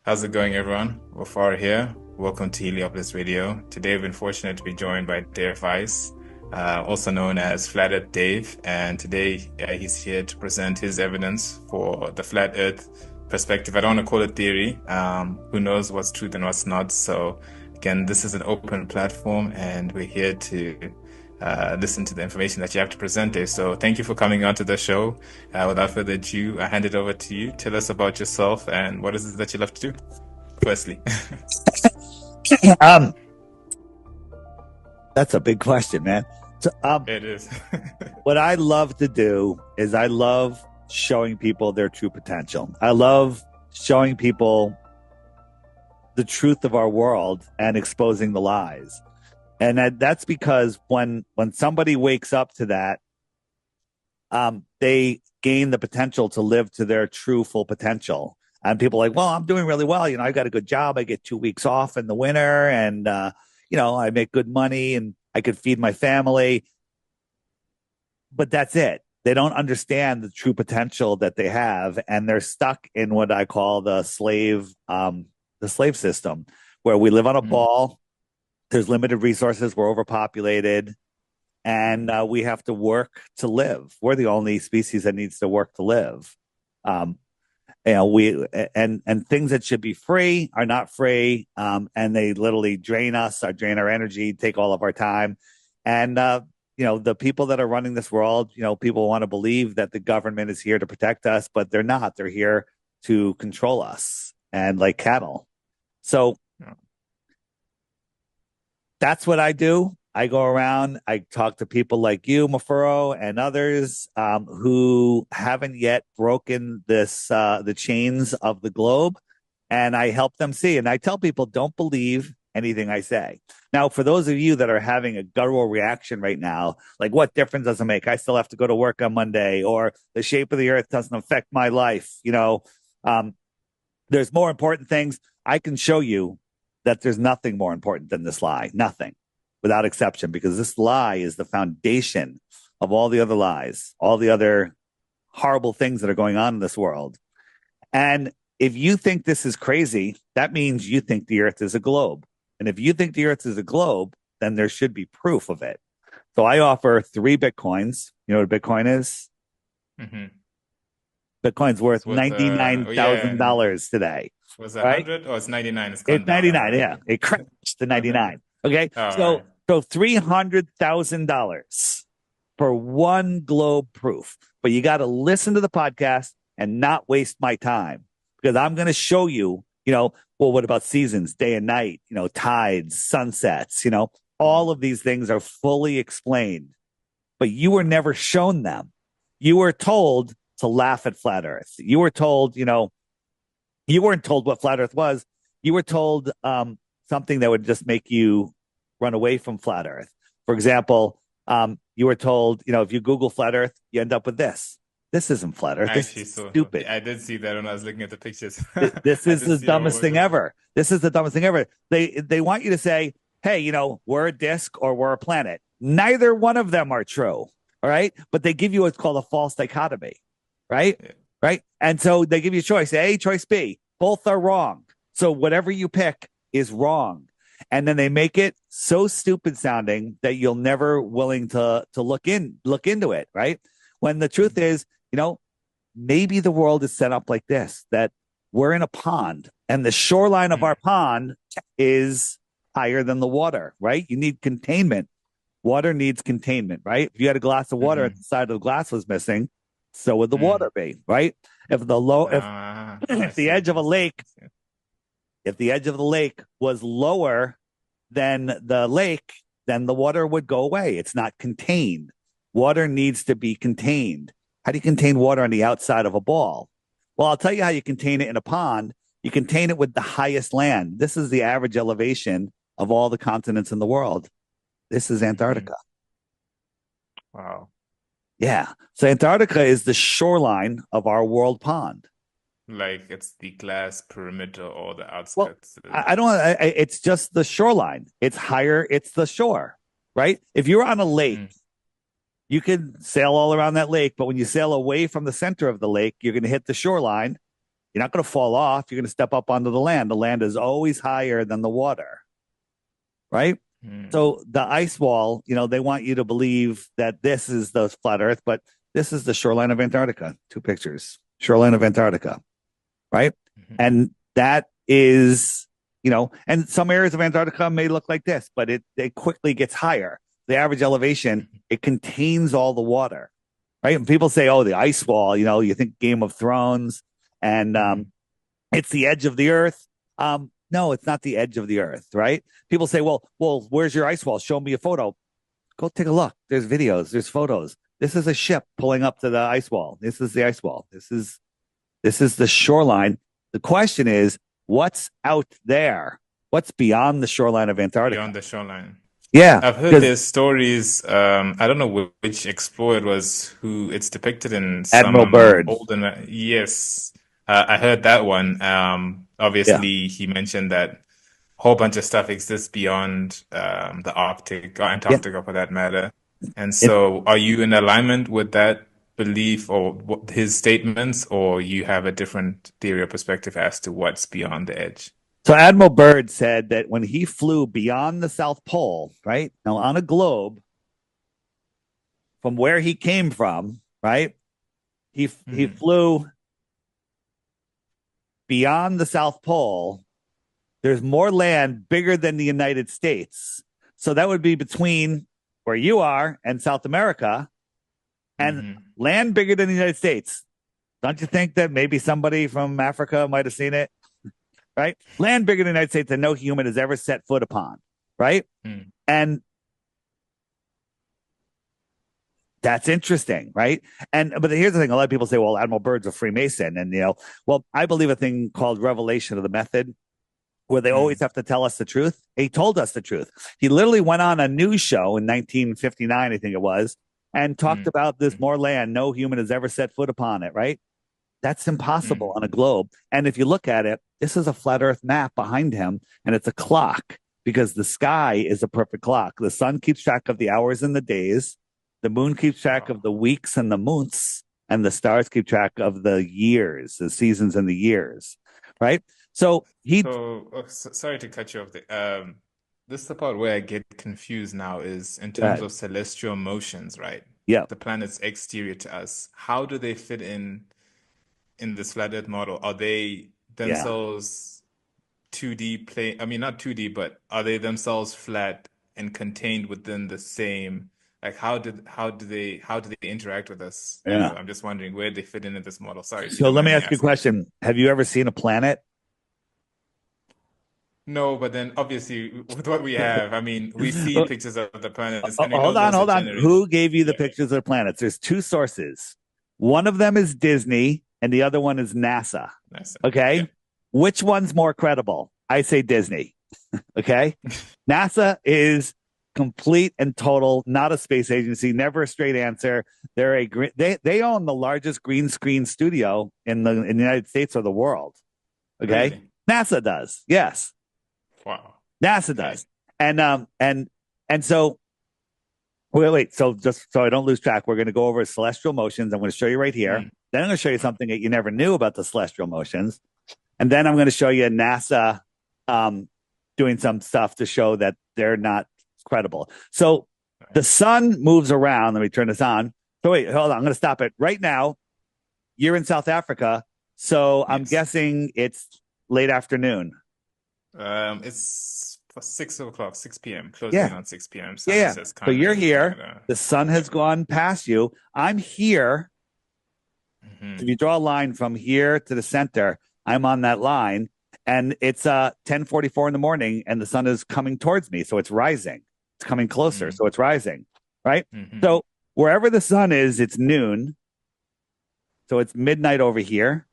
How's it going, everyone? Mufaro here. Welcome to Heliopolis Radio. Today, we've been fortunate to be joined by David Weiss, also known as Flat Earth Dave. And today, he's here to present his evidence for the flat Earth perspective. I don't want to call it theory. Who knows what's truth and what's not? So, again, this is an open platform, and we're here to listen to the information that you have to present there. So thank you for coming on to the show. Without further ado, I hand it over to you. Tell us about yourself and what is it that you love to do, firstly. Um, that's a big question, man. So, It is. what I love to do is I love showing people their true potential. I love showing people the truth of our world and exposing the lies. And that's because when somebody wakes up to that, they gain the potential to live to their true full potential. And people are like, well, I'm doing really well. I got a good job. I get 2 weeks off in the winter and, I make good money and I could feed my family. But that's it. They don't understand the true potential that they have. And they're stuck in what I call the slave system, where we live on a ball. There's limited resources. We're overpopulated, and we have to work to live. We're the only species that needs to work to live. We and things that should be free are not free, and they literally drain us, or drain our energy, take all of our time. And the people that are running this world, people want to believe that the government is here to protect us, but they're not. They're here to control us, and like cattle. So that's what I do. I go around, I talk to people like you, Mufaro, and others who haven't yet broken the chains of the globe, and I help them see. And I tell people, don't believe anything I say. Now, for those of you that are having a guttural reaction right now, like, what difference does it make? I still have to go to work on Monday, or the shape of the earth doesn't affect my life. There's more important things. I can show you that there's nothing more important than this lie. Nothing, without exception, because this lie is the foundation of all the other lies, all the other horrible things that are going on in this world. And if you think this is crazy, that means you think the earth is a globe. And if you think the earth is a globe, then there should be proof of it. So I offer 3 Bitcoins. You know what a Bitcoin is? Mm-hmm. Bitcoin's worth It's worth, $99,000 today. Was it Right? 100 or it's 99? It's gone It's down now, 99. right? Yeah. It crashed to 99. Okay. All So, right. so $300,000 for one globe proof, but you got to listen to the podcast and not waste my time, because I'm going to show you, what about seasons, day and night, tides, sunsets, all of these things are fully explained, but you were never shown them. You were told to laugh at flat earth. You were told, you weren't told what flat earth was. You were told something that would just make you run away from flat earth. For example, you were told, if you Google flat earth, you end up with this. This isn't flat earth. I This actually is saw. stupid. I did see that when I was looking at the pictures. This I is did the see it dumbest over thing there. ever. This is the dumbest thing ever. They want you to say, hey, we're a disk or we're a planet. Neither one of them are true. All right. But they give you what's called a false dichotomy. Right. Yeah. Right. And so they give you a choice A, choice B. Both are wrong. So whatever you pick is wrong. And then they make it so stupid sounding that you'll never willing to look into it. Right. When the truth is, maybe the world is set up like this, that we're in a pond and the shoreline of our pond is higher than the water, right? You need containment. Water needs containment, right? If you had a glass of water and the side of the glass was missing, so would the water be, right? If I if the see. edge of a lake, if the edge of the lake was lower than the lake, then the water would go away. It's not contained. Water needs to be contained. How do you contain water on the outside of a ball? Well, I'll tell you how you contain it in a pond. You contain it with the highest land. This is the average elevation of all the continents in the world. This is Antarctica. Wow. Yeah. So Antarctica is the shoreline of our world pond. Like it's the glass perimeter or the Well, outskirts. I don't, it's just the shoreline. It's higher. It's the shore, right? If you're on a lake, you can sail all around that lake, but when you sail away from the center of the lake, you're going to hit the shoreline. You're not going to fall off. You're going to step up onto the land. The land is always higher than the water, right? So the ice wall, they want you to believe that this is the flat Earth, but this is the shoreline of Antarctica. 2 pictures, shoreline of Antarctica, right? And that is, and some areas of Antarctica may look like this, but it quickly gets higher. The average elevation, it contains all the water, right? And people say, oh, the ice wall, you think Game of Thrones, and it's the edge of the Earth. No, it's not the edge of the Earth, right? People say, well, where's your ice wall? Show me a photo. Go take a look. There's videos. There's photos. This is a ship pulling up to the ice wall. This is the ice wall. This is the shoreline. The question is, what's out there? What's beyond the shoreline of Antarctica? Beyond the shoreline. Yeah. I've heard there's stories. I don't know which explorer it was who it's depicted in Admiral some Byrd. older. Yes, I heard that one. Obviously, he mentioned that a whole bunch of stuff exists beyond the Arctic or Antarctica for that matter. And so, are you in alignment with that belief or his statements, or you have a different theory or perspective as to what's beyond the edge? So Admiral Byrd said that when he flew beyond the South Pole, right, now on a globe from where he came from, right, he flew beyond the South Pole. There's more land bigger than the United States. So that would be between where you are and South America, and land bigger than the United States. Don't you think that maybe somebody from Africa might have seen it? Right? Land bigger than the United States that no human has ever set foot upon. Right? And that's interesting, right? But here's the thing: a lot of people say, "Well, Admiral Byrd's a Freemason," and well, I believe a thing called revelation of the method, where they always have to tell us the truth. He told us the truth. He literally went on a news show in 1959, I think it was, and talked about this more land no human has ever set foot upon it. Right? That's impossible on a globe. And if you look at it, this is a flat Earth map behind him, and it's a clock because the sky is a perfect clock. The sun keeps track of the hours and the days. The moon keeps track of the weeks and the months, and the stars keep track of the years, the seasons and the years, right? So sorry to cut you off there. This is the part where I get confused now is in terms of celestial motions, right? Yeah. The planets exterior to us. How do they fit in this flat Earth model? Are they themselves 2D plane? I mean, not 2D, but are they themselves flat and contained within the same? Like how do they interact with us? Yeah. I'm just wondering where they fit into this model. Sorry. So let me ask you a question. Have you ever seen a planet? No, but then obviously with what we have, I mean, we see pictures of the planets. And hold on. Who gave you the pictures of the planets? There's 2 sources. One of them is Disney, and the other one is NASA. Okay. Yeah. Which one's more credible? I say Disney. Okay. NASA is complete and total, not a space agency, never a straight answer. They own the largest green screen studio in the United States or the world. Okay. Really? NASA does. Yes. Wow. NASA does. And so wait. So just so I don't lose track, we're going to go over celestial motions. I'm going to show you right here. Then I'm going to show you something that you never knew about the celestial motions. And then I'm going to show you NASA doing some stuff to show that they're not credible. So the sun moves around. Let me turn this on. So wait, hold on. I'm going to stop it right now. You're in South Africa. So I'm guessing it's late afternoon. It's 6 p.m. Closing on 6 p.m. So you're here. The sun has gone past you. I'm here. So if you draw a line from here to the center, I'm on that line, and it's 10:44 in the morning, and the sun is coming towards me, so it's rising. It's coming closer, so it's rising, right? So wherever the sun is, it's noon. So it's midnight over here.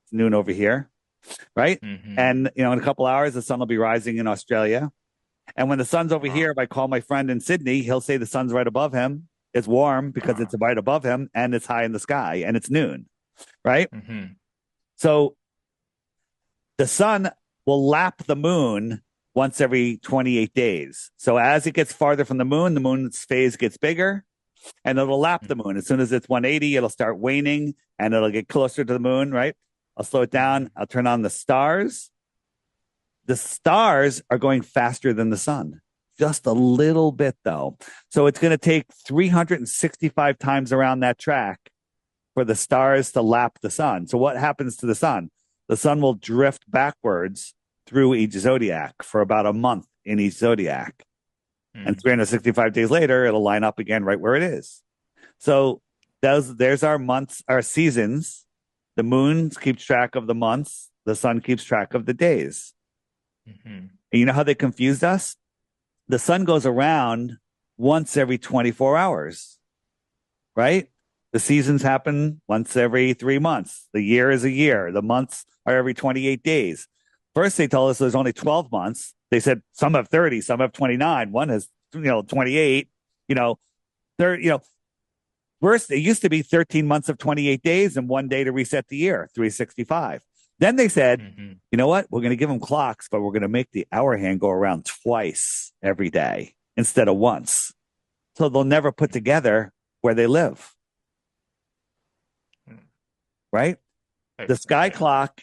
It's noon over here, right? And in a couple hours, the sun will be rising in Australia. And when the sun's over here, if I call my friend in Sydney, he'll say the sun's right above him. It's warm because it's right above him, and it's high in the sky, and it's noon, right? So the sun will lap the moon once every 28 days. So as it gets farther from the moon's phase gets bigger, and it'll lap the moon. As soon as it's 180, it'll start waning, and it'll get closer to the moon, right? I'll slow it down. I'll turn on the stars. The stars are going faster than the sun, just a little bit though. So it's going to take 365 times around that track for the stars to lap the sun. So what happens to the sun? The sun will drift backwards through each zodiac for about a month in each zodiac. And 365 days later, it'll line up again right where it is. So there's our months, our seasons. The moon keeps track of the months. The sun keeps track of the days. And you know how they confused us? The sun goes around once every 24 hours, right? The seasons happen once every 3 months. The year is a year. The months are every 28 days. First, they told us there's only 12 months. They said some have 30, some have 29. One has, 28, 30, First, it used to be 13 months of 28 days and 1 day to reset the year, 365. Then they said, you know what? We're going to give them clocks, but we're going to make the hour hand go around twice every day instead of once. So they'll never put together where they live. Right? The sky clock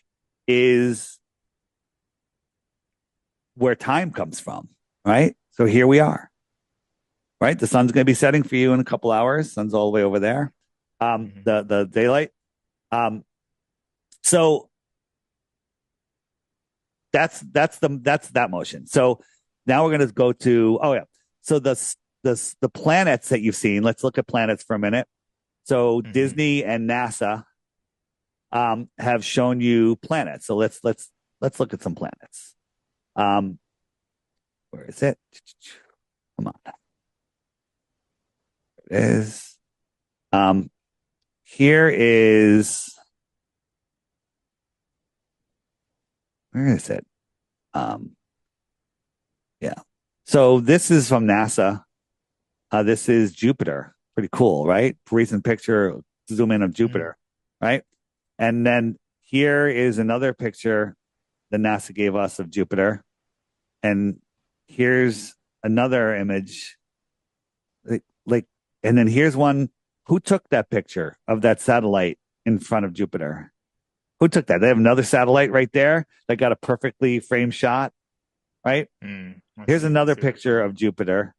is where time comes from. Right? So here we are. Right? The sun's going to be setting for you in a couple hours. Sun's all the way over there. The daylight. So that's that motion. So now we're going to go to So the planets that you've seen. Let's look at planets for a minute. So Disney and NASA have shown you planets. So let's look at some planets. Where is it? Come on. It is. Here is. Where is it? Yeah. So this is from NASA. This is Jupiter. Pretty cool, right? Recent picture, zoom in of Jupiter, right? And then here is another picture that NASA gave us of Jupiter. And here's another image. And then here's one. Who took that picture of that satellite in front of Jupiter? Who took that? They have another satellite right there that got a perfectly framed shot, right? Here's another picture of Jupiter,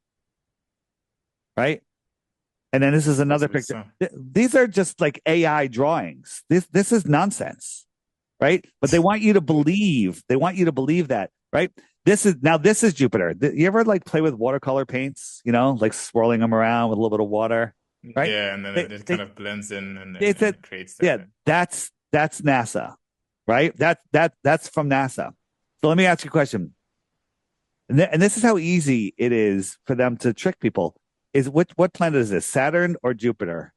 right? And then this is another picture. These are just like AI drawings. This is nonsense, right? But they want you to believe. They want you to believe that, right? This is Jupiter. You ever like play with watercolor paints? Like swirling them around with a little bit of water, right? Yeah, and then it kind of blends in and it creates that. Yeah, that's NASA, right? That's from NASA. So let me ask you a question. And this is how easy it is for them to trick people. Is what planet is this? Saturn or Jupiter?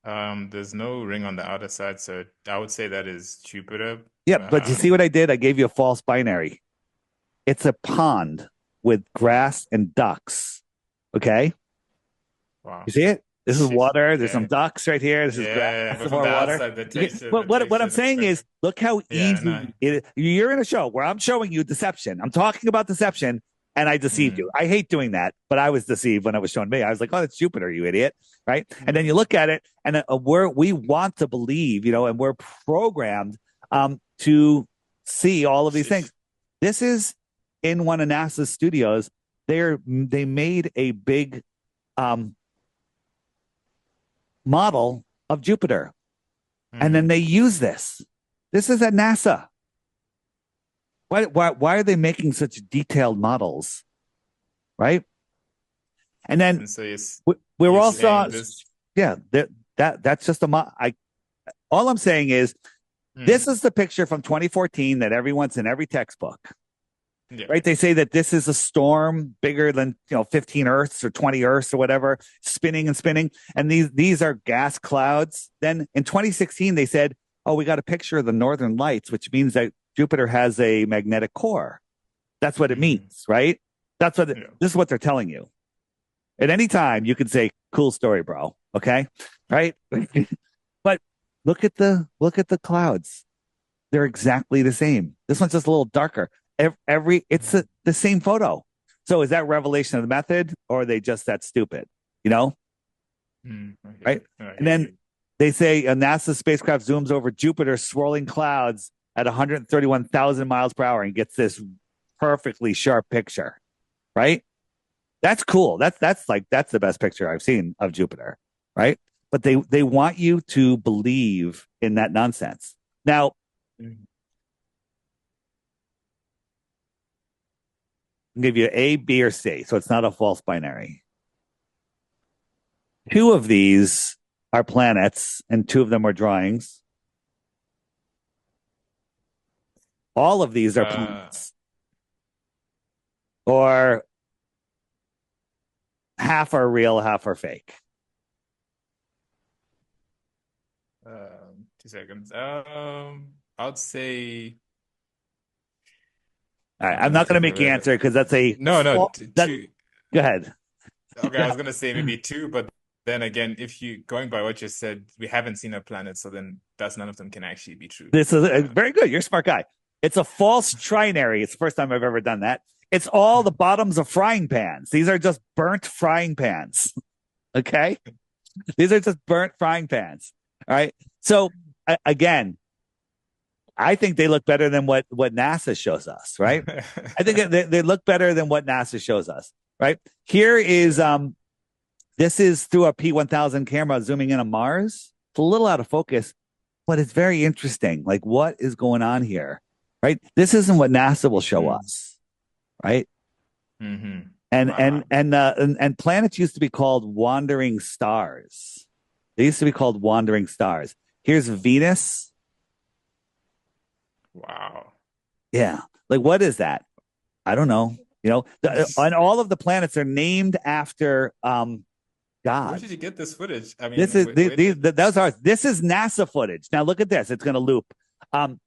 There's no ring on the outer side, so I would say that is Jupiter. Yeah, but you see what I did? I gave you a false binary. It's a pond with grass and ducks. Okay? Wow. You see it? This is water. There's some ducks right here. This is grass. Some more water. What I'm saying is, look how easy it is. You're in a show where I'm showing you deception. I'm talking about deception, and I deceived you. I hate doing that, but I was deceived when it was shown to me. I was like, oh, that's Jupiter, you idiot. Right? And then you look at it, and we want to believe, and we're programmed to see all of these things. This is in one of NASA's studios. They made a big model of Jupiter. And then they use this. This is at NASA. Why are they making such detailed models? Right? And then we're also that's just all I'm saying is this is the picture from 2014 that everyone's in every textbook. Yeah. Right? They say that this is a storm bigger than 15 Earths or 20 Earths or whatever, spinning and spinning. And these are gas clouds. Then in 2016, they said, oh, we got a picture of the Northern Lights, which means that Jupiter has a magnetic core. That's what it means, right? This is what they're telling you. At any time, you can say, cool story, bro. Okay. Right. But look at the clouds. They're exactly the same. This one's just a little darker. It's the same photo. So is that revelation of the method, or are they just that stupid? Right? And then They say a NASA spacecraft zooms over Jupiter's swirling clouds at 131,000 miles per hour and gets this perfectly sharp picture, right? That's cool. That's the best picture I've seen of Jupiter, right? But they want you to believe in that nonsense. Now, I'll give you A, B, or C, so it's not a false binary. Two of these are planets, and two of them are drawings. All of these are planets, or half are real, half are fake. 2 seconds. I'd say. All right, I'm not going to make you answer because that's a no, that, two. Go ahead. Okay, I was gonna say maybe two, but then again, if you going by what you said, we haven't seen a planet, so then that's none of them can actually be true. This is very good. You're a smart guy. It's a false trinary. It's the first time I've ever done that. It's all the bottoms of frying pans. These are just burnt frying pans. Okay, these are just burnt frying pans. All right. So again, I think they look better than what NASA shows us, right? I think they look better than what NASA shows us, right? Here is this is through a P1000 camera zooming in on Mars. It's a little out of focus, but it's very interesting. Like, what is going on here, right? This isn't what NASA will show us, right? Mm-hmm. And Wow. and planets used to be called wandering stars. They used to be called wandering stars. Here's Venus. Wow. Yeah. Like, what is that? I don't know. You know, and all of the planets are named after Where God. did you get this footage? I mean, This is those are this is NASA footage. Now look at this. It's going to loop.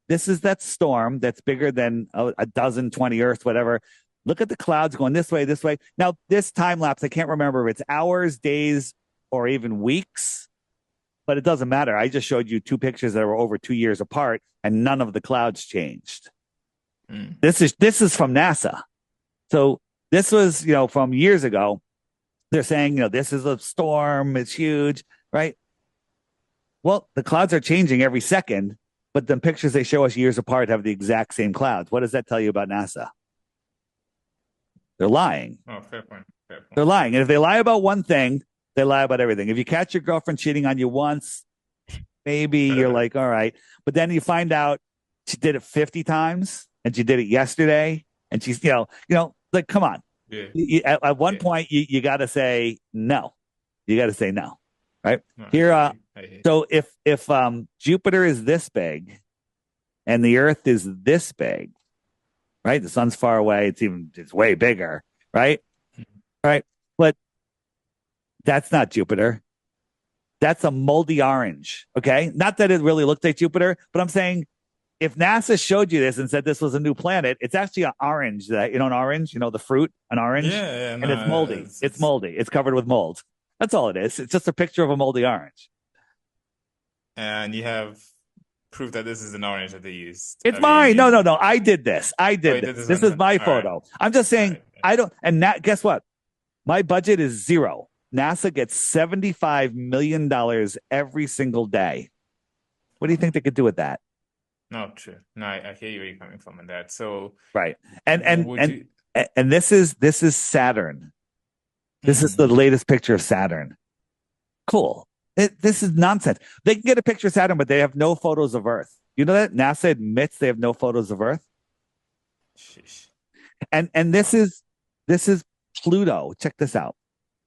This is that storm that's bigger than a dozen, 20 Earths, whatever. Look at the clouds going this way, this way. Now this time lapse, I can't remember if it's hours, days, or even weeks, but it doesn't matter. I just showed you two pictures that were over 2 years apart, and none of the clouds changed. Mm. This is from NASA. So this was, from years ago. They're saying, this is a storm. It's huge, right? Well, the clouds are changing every second, but the pictures they show us years apart have the exact same clouds. What does that tell you about NASA? They're lying. Oh, fair point. Fair point. They're lying. And if they lie about one thing, they lie about everything. If you catch your girlfriend cheating on you once, maybe you're like, all right. But then you find out she did it 50 times and she did it yesterday. And she's, like, come on. Yeah. At one point, you got to say no. You got to say no, right? No, Here, so if Jupiter is this big and the Earth is this big, right? The sun's far away. It's way bigger, right? Right. But that's not Jupiter. That's a moldy orange. Okay. Not that it really looked like Jupiter, but I'm saying if NASA showed you this and said this was a new planet, it's actually an orange. An orange, the fruit, an orange. Yeah, no, and it's moldy. It's moldy. It's covered with mold. That's all it is. It's just a picture of a moldy orange. And you have proof that this is an orange that they used. It's mine. No. I did this. This is my photo. Right. I'm just saying, right. I don't, and guess what? My budget is zero. NASA gets $75 million every single day. What do you think they could do with that? No, true. No, I hear you where you're coming from in that. So right. And this is Saturn. This is the latest picture of Saturn. Cool. This is nonsense. They can get a picture of Saturn, but they have no photos of Earth. You know that NASA admits they have no photos of Earth. Sheesh. And this is Pluto. Check this out.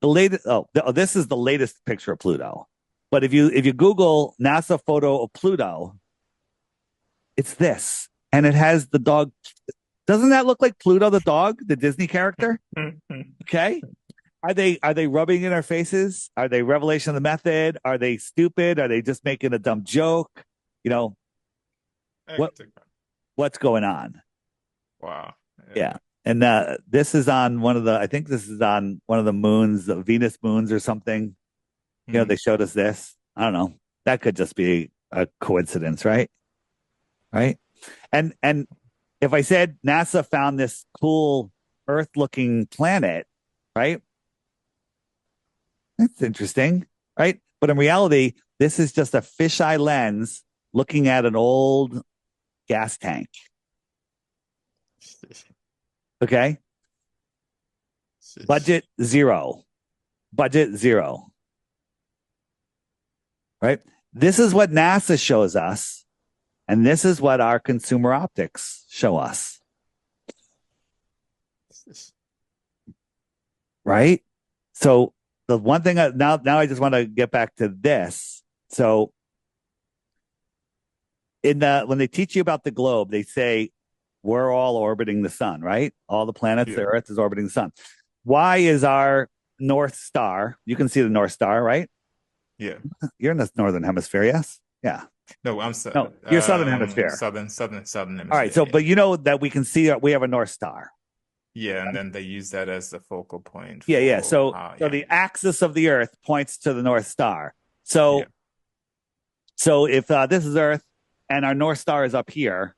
The latest. This is the latest picture of Pluto. But if you Google NASA photo of Pluto, it's this, and it has the dog. Doesn't that look like Pluto the dog, the Disney character? Okay. Are they rubbing in our faces? Are they revelation of the method? Are they stupid? Are they just making a dumb joke? What's going on? Wow. Yeah. And this is on I think this is on one of the moons, the Venus moons or something. They showed us this. I don't know. That could just be a coincidence, right? Right. And if I said NASA found this cool Earth-looking planet, right? That's interesting, right? But in reality, This is just a fisheye lens looking at an old gas tank. Okay. Budget zero. Budget zero. Right. This is what NASA shows us. And this is what our consumer optics show us. Right. So the one thing now I just want to get back to this. So when they teach you about the globe, they say we're all orbiting the sun, right? All the planets, the Earth is orbiting the sun. Why is our North Star? You can see the North Star, right? Yeah. You're in the northern hemisphere, yes? Yeah. No, you're southern hemisphere. Southern hemisphere. All right. So, but you know that we can see we have a North Star. Yeah, and then they use that as the focal point. Yeah. So the axis of the Earth points to the North Star. So if this is Earth and our North Star is up here,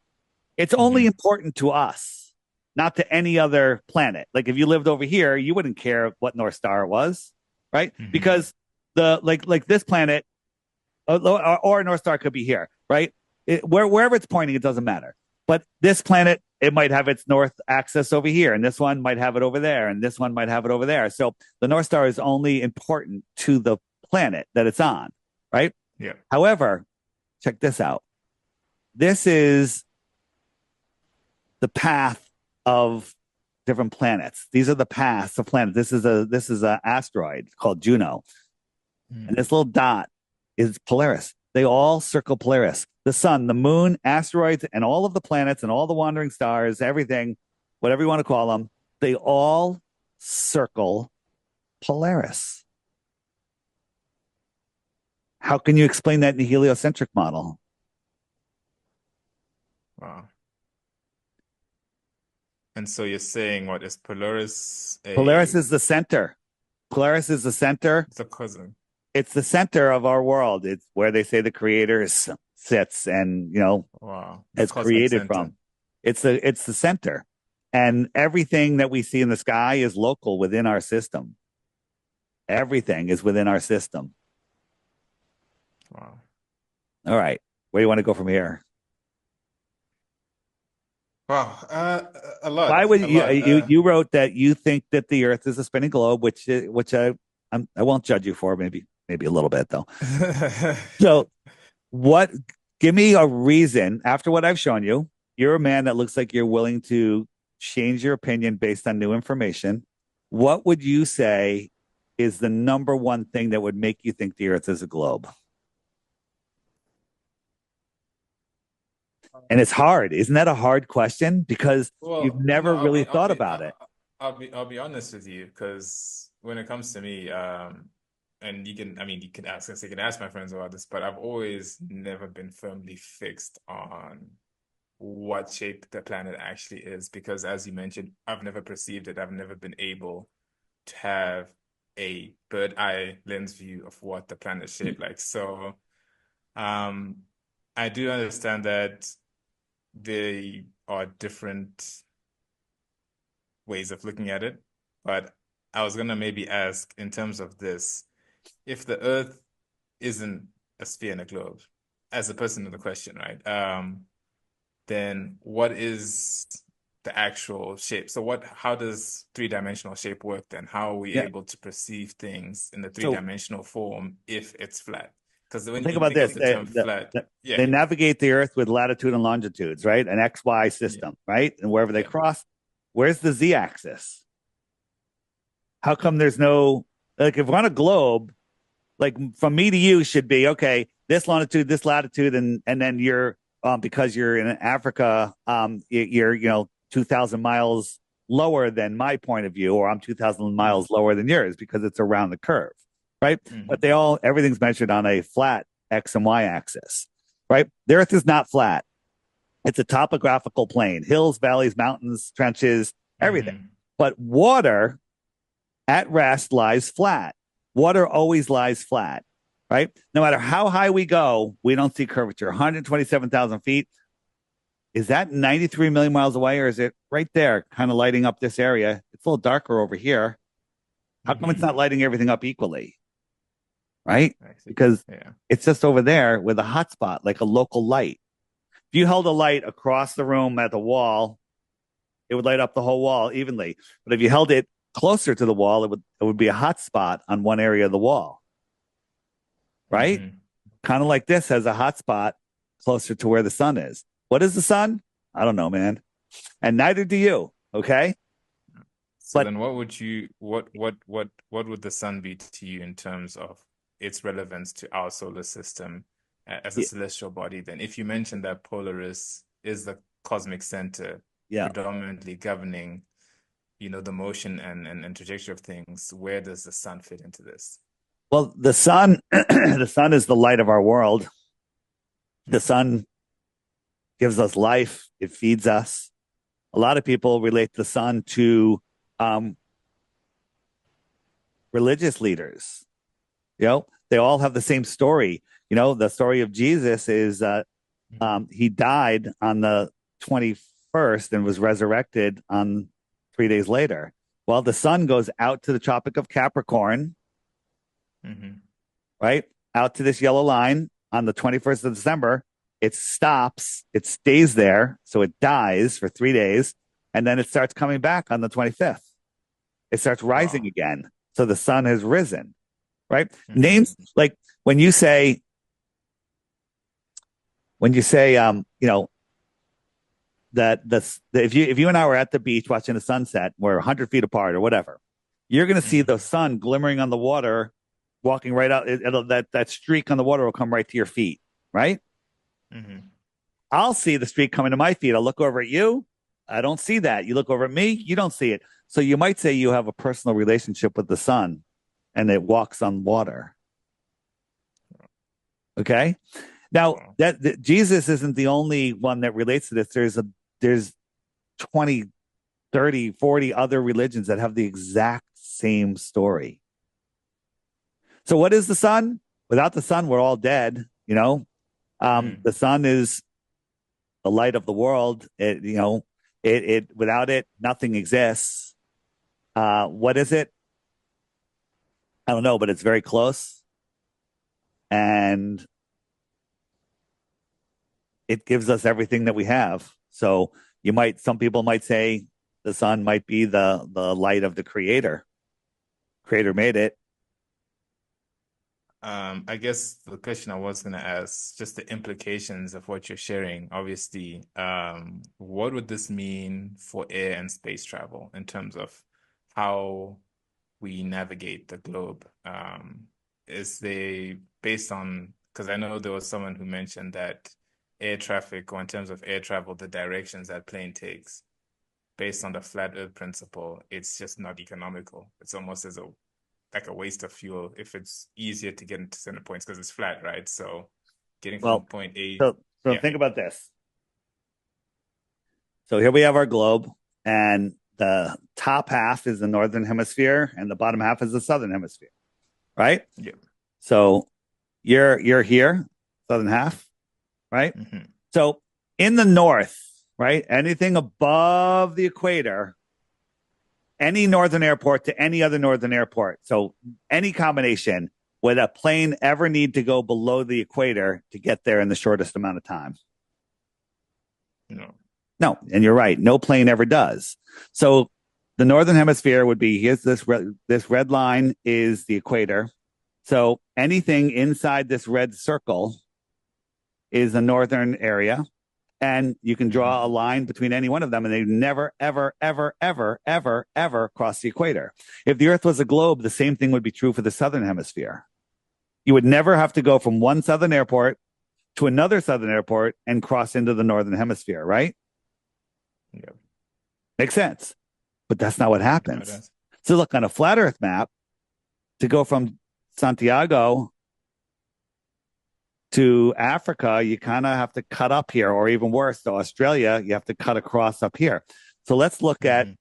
it's only important to us, not to any other planet. Like if you lived over here, you wouldn't care what North Star it was, right? Because like this planet or North Star could be here, right? Wherever it's pointing, it doesn't matter. But this planet, it might have its north axis over here, and this one might have it over there, and this one might have it over there. So the North Star is only important to the planet that it's on, right? Yeah. However, check this out. This is the path of different planets. These are the paths of planets. This is an asteroid called Juno, and this little dot is Polaris. They all circle Polaris. The sun, the moon, asteroids, and all of the planets and all the wandering stars, everything, whatever you want to call them, they all circle Polaris. How can you explain that in a heliocentric model? Wow. And so you're saying what is Polaris? Polaris is the center. Polaris is the center. It's a cousin. It's the center of our world. It's where they say the creator sits and, wow, it's created from. It's the center. And everything that we see in the sky is local within our system. Everything is within our system. Wow. All right. Where do you want to go from here? Wow. A lot. Why would you wrote that you think that the Earth is a spinning globe, which I won't judge you for, maybe a little bit though. So give me a reason after what I've shown you. You're a man that looks like you're willing to change your opinion based on new information. What would you say is the number one thing that would make you think the Earth is a globe? And it's hard. Isn't that a hard question? Because you've never really thought about it. I'll be honest with you, because when it comes to me, and you can ask my friends about this, but I've always never been firmly fixed on what shape the planet actually is, because as you mentioned, I've never perceived it. I've never been able to have a bird eye lens view of what the planet is shaped like. So I do understand that they are different ways of looking at it, but I was gonna maybe ask in terms of this, if the Earth isn't a sphere and a globe, as a person in the question, right? Then what is the actual shape? So how does three-dimensional shape work then? How are we able to perceive things in the three-dimensional form if it's flat? Because when think about this, they navigate the Earth with latitude and longitudes, right? An XY system, right? And wherever they cross, where's the Z-axis? How come there's no, like if we're on a globe, like from me to you should be, okay, this longitude, this latitude, and then you're, because you're in Africa, you're 2,000 miles lower than my point of view, or I'm 2,000 miles lower than yours because it's around the curve, right? But everything's measured on a flat X and Y axis, right? The Earth is not flat. It's a topographical plane, hills, valleys, mountains, trenches, everything. But water at rest lies flat. Water always lies flat, right? No matter how high we go, we don't see curvature. 127,000 feet. Is that 93 million miles away, or is it right there, kind of lighting up this area? It's a little darker over here. How come it's not lighting everything up equally? right? I see. Because Yeah. it's just over there with a hotspot, like a local light. If you held a light across the room at the wall, it would light up the whole wall evenly. But if you held it closer to the wall, it would be a hot spot on one area of the wall, right? Hmm. Kind of like this has a hot spot closer to where the sun is. What is the sun? I don't know, man. And neither do you. Okay. So But then what would the sun be to you in terms of its relevance to our solar system as a celestial body then? If you mentioned that Polaris is the cosmic center yeah. predominantly governing, the motion and trajectory of things, where does the sun fit into this? Well, the sun, the sun is the light of our world. The sun gives us life. It feeds us. A lot of people relate the sun to um, religious leaders. They all have the same story. The story of Jesus is he died on the 21st and was resurrected on 3 days later. Well, the sun goes out to the Tropic of Capricorn, Mm-hmm. right? Out to this yellow line on the 21st of December. It stops, it stays there. So it dies for 3 days. And then it starts coming back on the 25th. It starts rising Wow. again. So the sun has risen, right? Mm-hmm. Names like when you say, that if you and I were at the beach watching the sunset, we're 100 feet apart or whatever, you're going to see the Mm-hmm. sun glimmering on the water, walking right out. That streak on the water will come right to your feet, right? Mm-hmm. I'll see the streak coming to my feet. I'll look over at you. I don't see that. You look over at me. You don't see it. So you might say you have a personal relationship with the sun, and it walks on water. Okay. Now Wow. that Jesus isn't the only one that relates to this. There's 20, 30, 40 other religions that have the exact same story. So what is the sun? Without the sun, we're all dead. Mm. The sun is the light of the world. It without it, nothing exists. What is it? I don't know, but it's very close, and it gives us everything that we have. So some people might say the sun might be the light of the creator. Creator made it. I guess the question I was going to ask, just the implications of what you're sharing, obviously, what would this mean for air and space travel in terms of how we navigate the globe? Is they based on, because I know there was someone who mentioned that air traffic, or in terms of air travel, the directions that plane takes, based on the flat earth principle, it's just not economical. It's almost as a like a waste of fuel if it's easier to get into center points because it's flat, right? So getting from Well, point A, so yeah. think about this. So here we have our globe, and the top half is the northern hemisphere, and the bottom half is the southern hemisphere, right? Yeah. So you're here, southern half, right? Mm-hmm. So in the north, right? Anything above the equator, any northern airport to any other northern airport. So any combination, would a plane ever need to go below the equator to get there in the shortest amount of time? No. No, and you're right. No plane ever does. So the northern hemisphere would be here's this red line is the equator. So anything inside this red circle is the northern area. And you can draw a Mm-hmm. line between any one of them, and they never, ever, ever, ever, ever, ever cross the equator. If the Earth was a globe, the same thing would be true for the southern hemisphere. You would never have to go from one southern airport to another southern airport and cross into the northern hemisphere, right? Yeah. Makes sense. But that's not what No, it happens. does. So look on a flat Earth map to go from Santiago to Africa, you kind of have to cut up here, or even worse, to Australia, you have to cut across up here. So let's look at, Mm-hmm.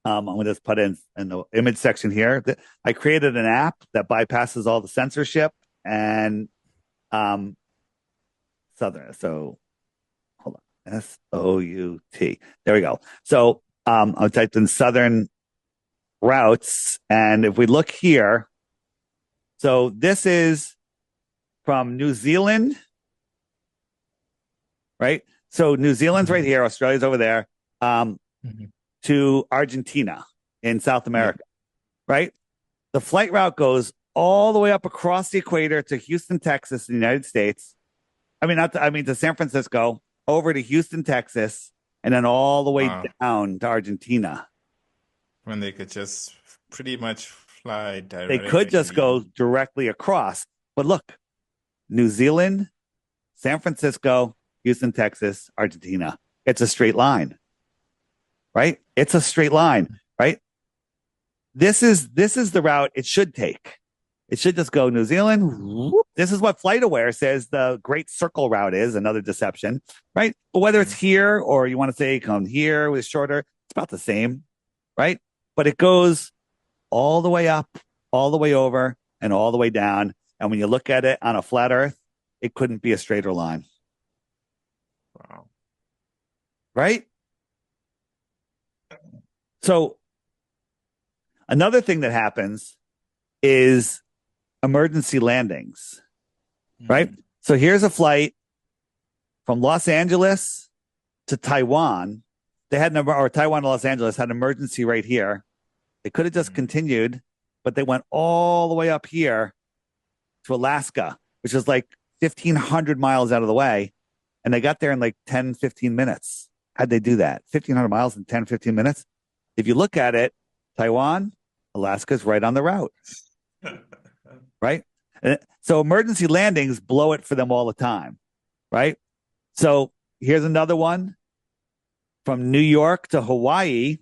I'm going to just put in the image section here. I created an app that bypasses all the censorship and Southern. So hold on, SOUT. There we go. So I typed in Southern routes. And if we look here, So this is from New Zealand, right? So New Zealand's right Mhm. here, Australia's over there, um, Mhm. to Argentina in South Yeah. America, right? The flight route goes all the way up across the equator to Houston, Texas, in the United States. I mean, not to, I mean to San Francisco, over to Houston, Texas, and then all the way Wow. down to Argentina. When they could just pretty much fly They could just directly. go directly across, but look, New Zealand, San Francisco, Houston, Texas, Argentina. It's a straight line, right? It's a straight line, right? This is the route it should take. It should just go New Zealand. Whoop. This is what FlightAware says the Great Circle route is. Another deception, right? But whether it's Mhm. here or you want to say come here with shorter, it's about the same, right? But it goes all the way up, all the way over, and all the way down. And when you look at it on a flat Earth, it couldn't be a straighter line, Wow. right? So another thing that happens is emergency landings, right? Mhm. So here's a flight from Los Angeles to Taiwan. They had or Taiwan to Los Angeles had an emergency right here. They could have just Mhm. continued, but they went all the way up here to Alaska, which is like 1,500 miles out of the way. And they got there in like 10, 15 minutes. How'd they do that? 1,500 miles in 10, 15 minutes? If you look at it, Taiwan, Alaska's right on the route, right? So emergency landings blow it for them all the time, right? So here's another one from New York to Hawaii.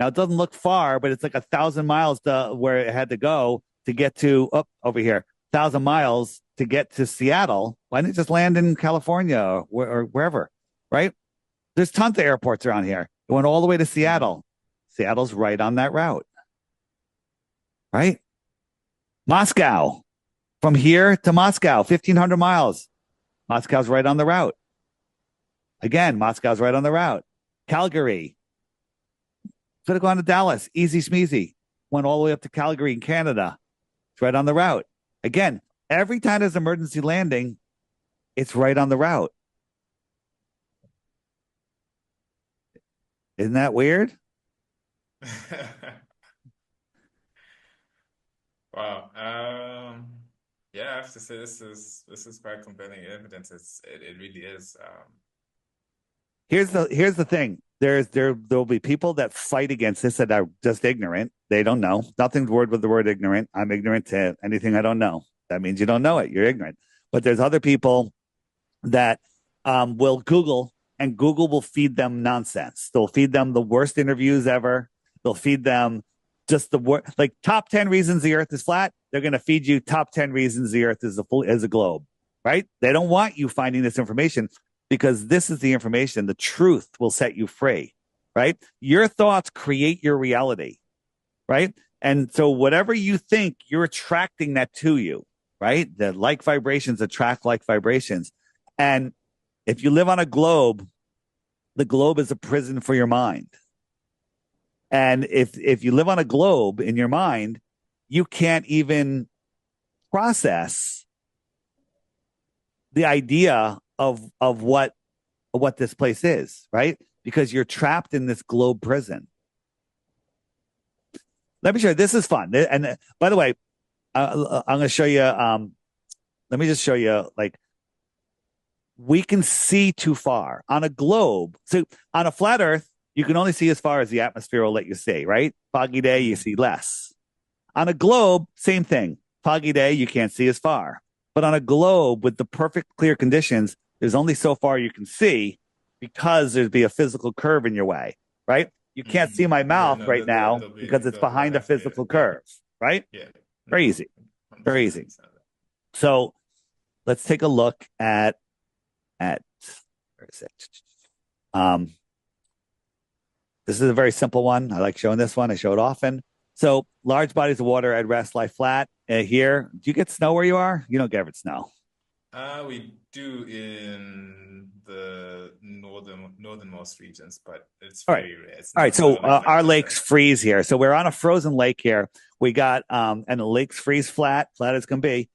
Now it doesn't look far, but it's like 1,000 miles to where it had to go to get to over here. 1,000 miles to get to Seattle. Why didn't it just land in California or wherever? Right? There's tons of airports around here. It went all the way to Mhm. Seattle. Seattle's right on that route. Right? Moscow. From here to Moscow, 1,500 miles. Moscow's right on the route. Again, Moscow's right on the route. Calgary. Could have gone to Dallas. Easy smeezy. Went all the way up to Calgary in Canada. It's right on the route. Again, every time there's emergency landing, it's right on the route. Isn't that weird? Wow. Yeah, I have to say this is quite compelling evidence. It really is. Here's the thing. There'll be people that fight against this that are just ignorant. They don't know. Nothing's word with the word ignorant. I'm ignorant to anything I don't know. That means you don't know it. You're ignorant. But there's other people that will Google, and Google will feed them nonsense. They'll feed them the worst interviews ever. They'll feed them just the worst, like top 10 reasons the earth is flat. They're going to feed you top 10 reasons the earth is a globe, right? They don't want you finding this information because this is the information. The truth will set you free, right? Your thoughts create your reality, right? And so whatever you think, you're attracting that to you, right? The like vibrations attract like vibrations. And if you live on a globe, the globe is a prison for your mind. And if you live on a globe in your mind, you can't even process the idea of what this place is, right? Because you're trapped in this globe prison. Let me show you. This is fun. And by the way, I'm going to show you. Let me just show you. Like we can see too far on a globe. So on a flat Earth, you can only see as far as the atmosphere will let you see. Right? Foggy day, you Mhm. see less. On a globe, same thing. Foggy day, you can't see as far. But on a globe with the perfect clear conditions, there's only so far you can see because there'd be a physical curve in your way, right? You can't see my Yeah, mouth no, right now because it's they'll behind a have to, physical curve, right? yeah, Very no, easy. Very 100% easy. understand that. So let's take a look at where is it? Um, this is a very simple one. I like showing this one. I show it often. So large bodies of water at rest lie flat. Here, do you get snow where you are? You don't get snow. We do in the northernmost regions, but it's All right. very rare. It's All right. not So like our the lakes freeze here. So we're on a frozen lake here. We got and the lakes freeze flat as can be,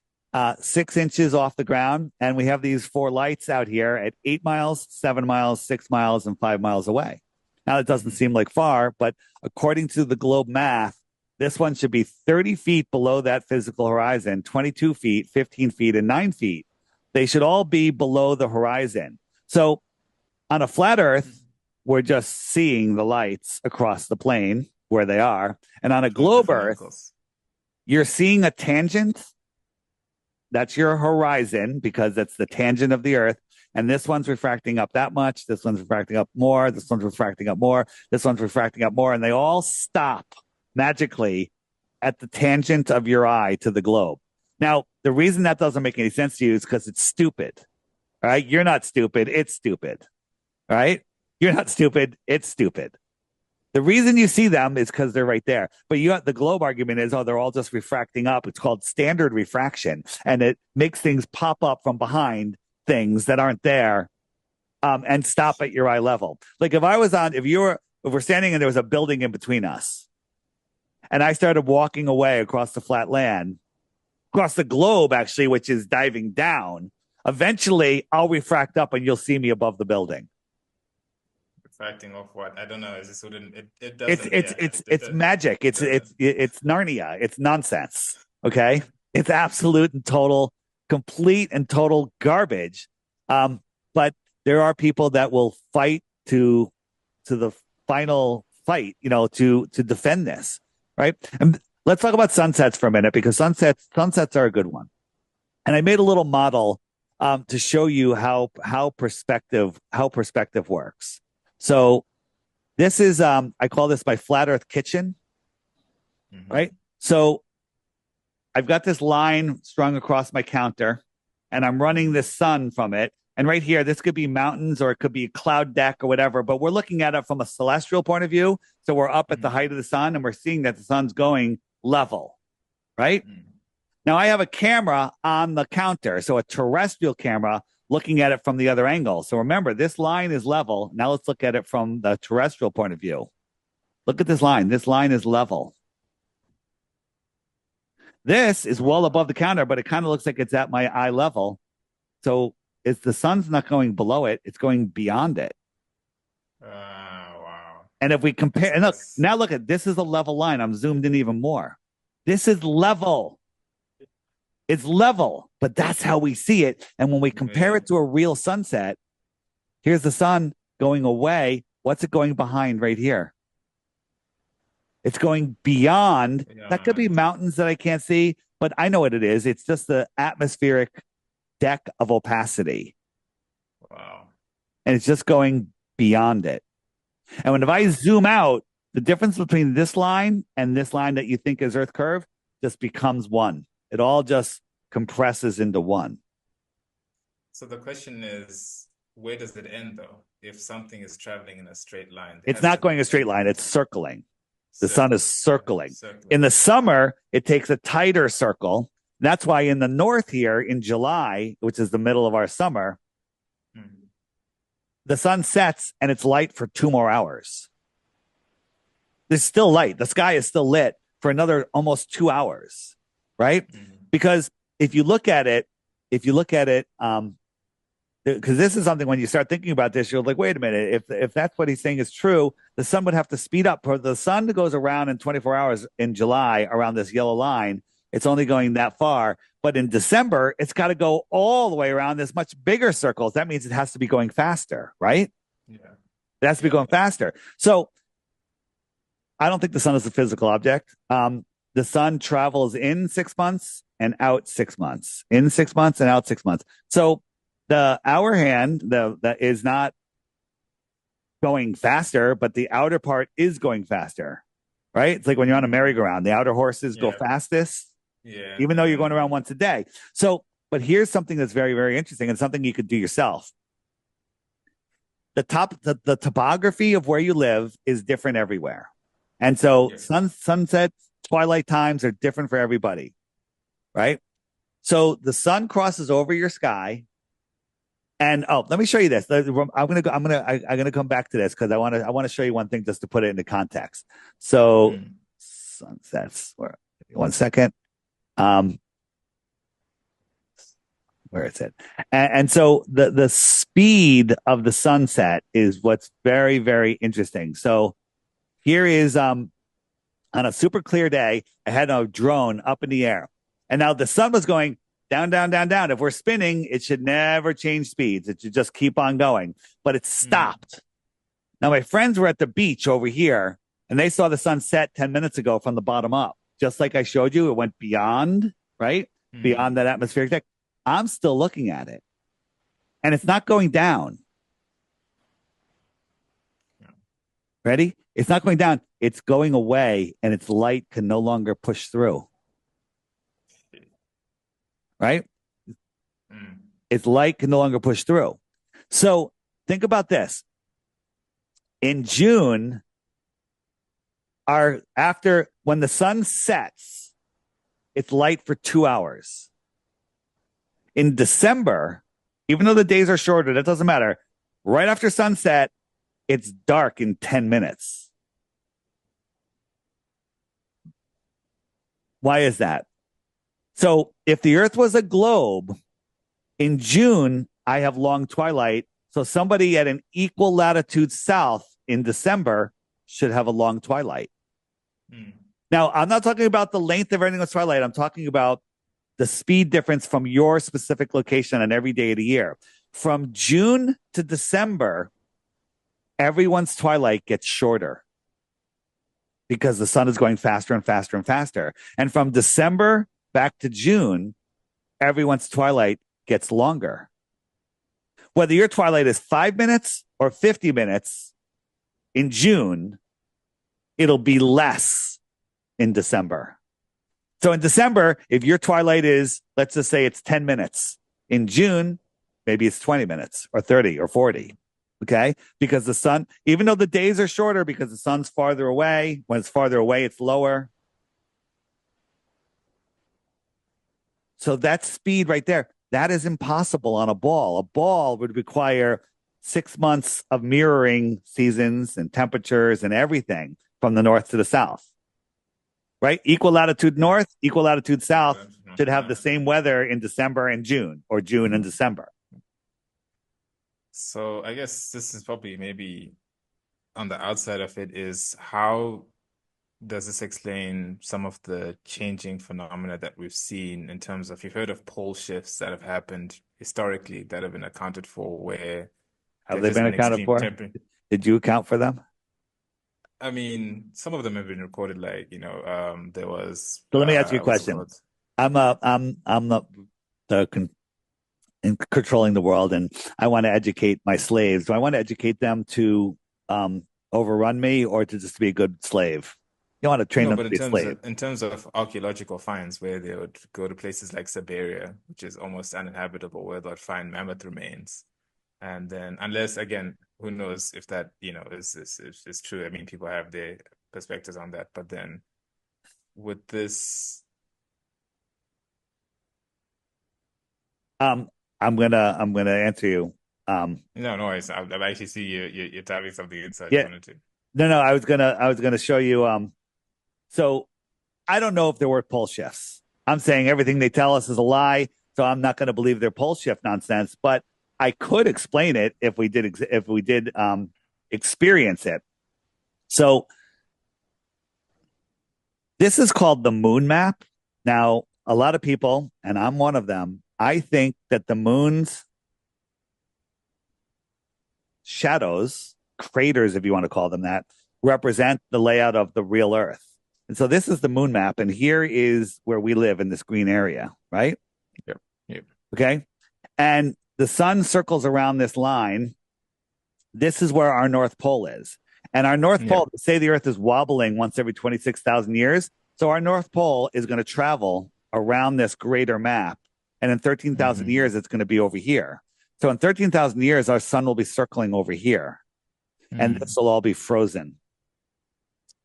6 inches off the ground, and we have these four lights out here at 8 miles, 7 miles, 6 miles, and 5 miles away. Now it doesn't Mhm. seem like far, but according to the globe math, this one should be 30 feet below that physical horizon, 22 feet, 15 feet, and 9 feet. They should all be below the horizon. So on a flat Earth, we're just seeing the lights across the plane where they are. And on a from globe different Earth, angles. you're seeing a tangent. That's your horizon because that's the tangent of the Earth. And this one's refracting up that much. This one's refracting up more. This one's refracting up more. This one's refracting up more. And they all stop magically at the tangent of your eye to the globe. Now, the reason that doesn't make any sense to you is because it's stupid, right? You're not stupid. It's stupid, right? You're not stupid. It's stupid. The reason you see them is because they're right there. But you have, the globe argument is, oh, they're all just refracting up. It's called standard refraction, and it makes things pop up from behind things that aren't there, and stop at your eye level. Like if we're standing and there was a building in between us, and I started walking away across the flat land, across the globe, actually, which is diving down, eventually I'll refract up and you'll see me above the building. Refracting off what? I don't know. It just wouldn't. It It's doesn't. it's Yeah. it's It, it's magic. it doesn't. It's Narnia. It's nonsense. Okay, it's absolute and total, complete and total garbage. But there are people that will fight to the final fight, to defend this, right? And let's talk about sunsets for a minute because sunsets are a good one. And I made a little model to show you how perspective works. So this is I call this my flat Earth kitchen, Hmm. right? So I've got this line strung across my counter, and I'm running this sun from it. And right here, this could be mountains or it could be a cloud deck or whatever, but we're looking at it from a celestial point of view. So we're up at the Hmm. height of the sun and we're seeing that the sun's going level, right? Hmm. Now I have a camera on the counter, so a terrestrial camera looking at it from the other angle. So remember, this line is level. Now let's look at it from the terrestrial point of view. Look at this line. This line is level. This is well above the counter, but it kind of looks like it's at my eye level. So it's the sun's not going below it, it's going beyond it. Wow. And if we compare, So and look, that's now look at this is a level line. I'm zoomed in even more. This is level. It's level, but that's how we see it. And when we compare yeah. it to a real sunset, here's the sun going away. What's it going behind right here? It's going beyond. That could be Beyond. mountains that I can't see, but I know what it is. It's just the atmospheric deck of opacity. Wow. And it's just going beyond it. And if I zoom out, the difference between this line and this line that you think is Earth curve just becomes one. It all just compresses into one. So the question is, where does it end though? If something is traveling in a straight line, there It's has not to be going a an straight end. line, it's circling. The sun is Circling. Yeah. circling. In Circling. the summer, it takes a tighter circle. That's why in the north here in July, which is the middle of our summer, Hmm. the sun sets and it's light for 2 more hours. There's still light. The sky is still lit for another almost 2 hours, right? Hmm. Because if you look at it, because this is something when you start thinking about this, you're like, wait a minute, if that's what he's saying is true, the sun would have to speed up. For the sun goes around in 24 hours in July around this yellow line, it's only going that far. But in December, it's got to go all the way around this much bigger circles. That means it has to be going faster, right? Yeah. It has to be Yeah. going faster. So I don't think the sun is a physical object. The sun travels in 6 months and out 6 months, in 6 months and out 6 months. So the hour hand that is not going faster, but the outer part is going faster, right? It's like when you're on a Hmm. merry-go-round, the outer horses go Yeah. fastest, Yeah. even though you're going Yeah. around once a day. So, but here's something that's very, very interesting and something you could do yourself. The topography of where you live is different everywhere. And so Yeah. sunset, twilight times are different for everybody, right? So the sun crosses over your sky And let me show you this. I'm gonna come back to this because I want to show you one thing just to put it into context. So Mm. sunsets. One second. Um, where is it? And so the speed of the sunset is what's very, very interesting. So here is on a super clear day, I had a drone up in the air. And now the sun was going down, down, down, down. If we're spinning, it should never change speeds. It should just keep on going. But it Mm. stopped. Now my friends were at the beach over here and they saw the sun set 10 minutes ago from the bottom up. Just like I showed you, it went beyond, right? Mm. Beyond that atmospheric deck. I'm still looking at it and it's not going down. Yeah. Ready? It's not going down. It's going away and its light can no longer push through. Right? Mm. Its light can no longer push through. So think about this. In June, after when the sun sets, it's light for 2 hours. In December, even though the days are shorter, that doesn't matter. Right after sunset, it's dark in 10 minutes. Why is that? So if the earth was a globe, in June, I have long twilight. So somebody at an equal latitude south in December should have a long twilight. Mm. Now, I'm not talking about the length of everything with twilight. I'm talking about the speed difference from your specific location on every day of the year. From June to December, everyone's twilight gets shorter because the sun is going faster and faster and faster. And from December back to June, everyone's twilight gets longer. Whether your twilight is 5 minutes or 50 minutes in June, it'll be less in December. So in December, if your twilight is, let's just say it's 10 minutes. In June, maybe it's 20 minutes or 30 or 40. Okay. Because the sun, even though the days are shorter because the sun's farther away, when it's farther away, it's lower. So that speed right there, that is impossible on a ball. A ball would require 6 months of mirroring seasons and temperatures and everything from the north to the south, right? Equal latitude north, equal latitude south should have the same weather in December and June or June and December. So I guess this is probably maybe on the outside of it is how does this explain some of the changing phenomena that we've seen in terms of you've heard of pole shifts that have happened historically that have been accounted for where Have there's they just been been accounted extreme for? temperature. Did you account for them? I mean, some of them have been recorded, like, there was So let me ask you a what's it question. called? I'm controlling the world, and I want to educate my slaves. Do I want to educate them to overrun me, or to just be a good slave? You want to train No, them but to be a slave. in terms of archaeological finds where they would go to places like Siberia, which is almost uninhabitable, where they'd find mammoth remains. And then, unless again, who knows if that, is true. I mean, people have their perspectives on that. But then with this, Um, I'm gonna answer you. no, no, I actually see you're typing something inside. You Yeah, wanted to. no. I was gonna show you. So I don't know if there were pole shifts. I'm saying everything they tell us is a lie, so I'm not going to believe their pole shift nonsense. But I could explain it if we did experience it. So this is called the moon map. Now, a lot of people, and I'm one of them, I think that the moon's shadows, craters, if you want to call them that, represent the layout of the real Earth. And so this is the moon map, and here is where we live in this green area, right? Yep. Yep. Okay. And the sun circles around this line. This is where our North Pole is. And our North Yep. Pole, say the Earth is wobbling once every 26,000 years. So our North Pole is going to travel around this greater map. And in 13,000 Mm-hmm. years, it's going to be over here. So in 13,000 years, our sun will be circling over here. And this will all be frozen.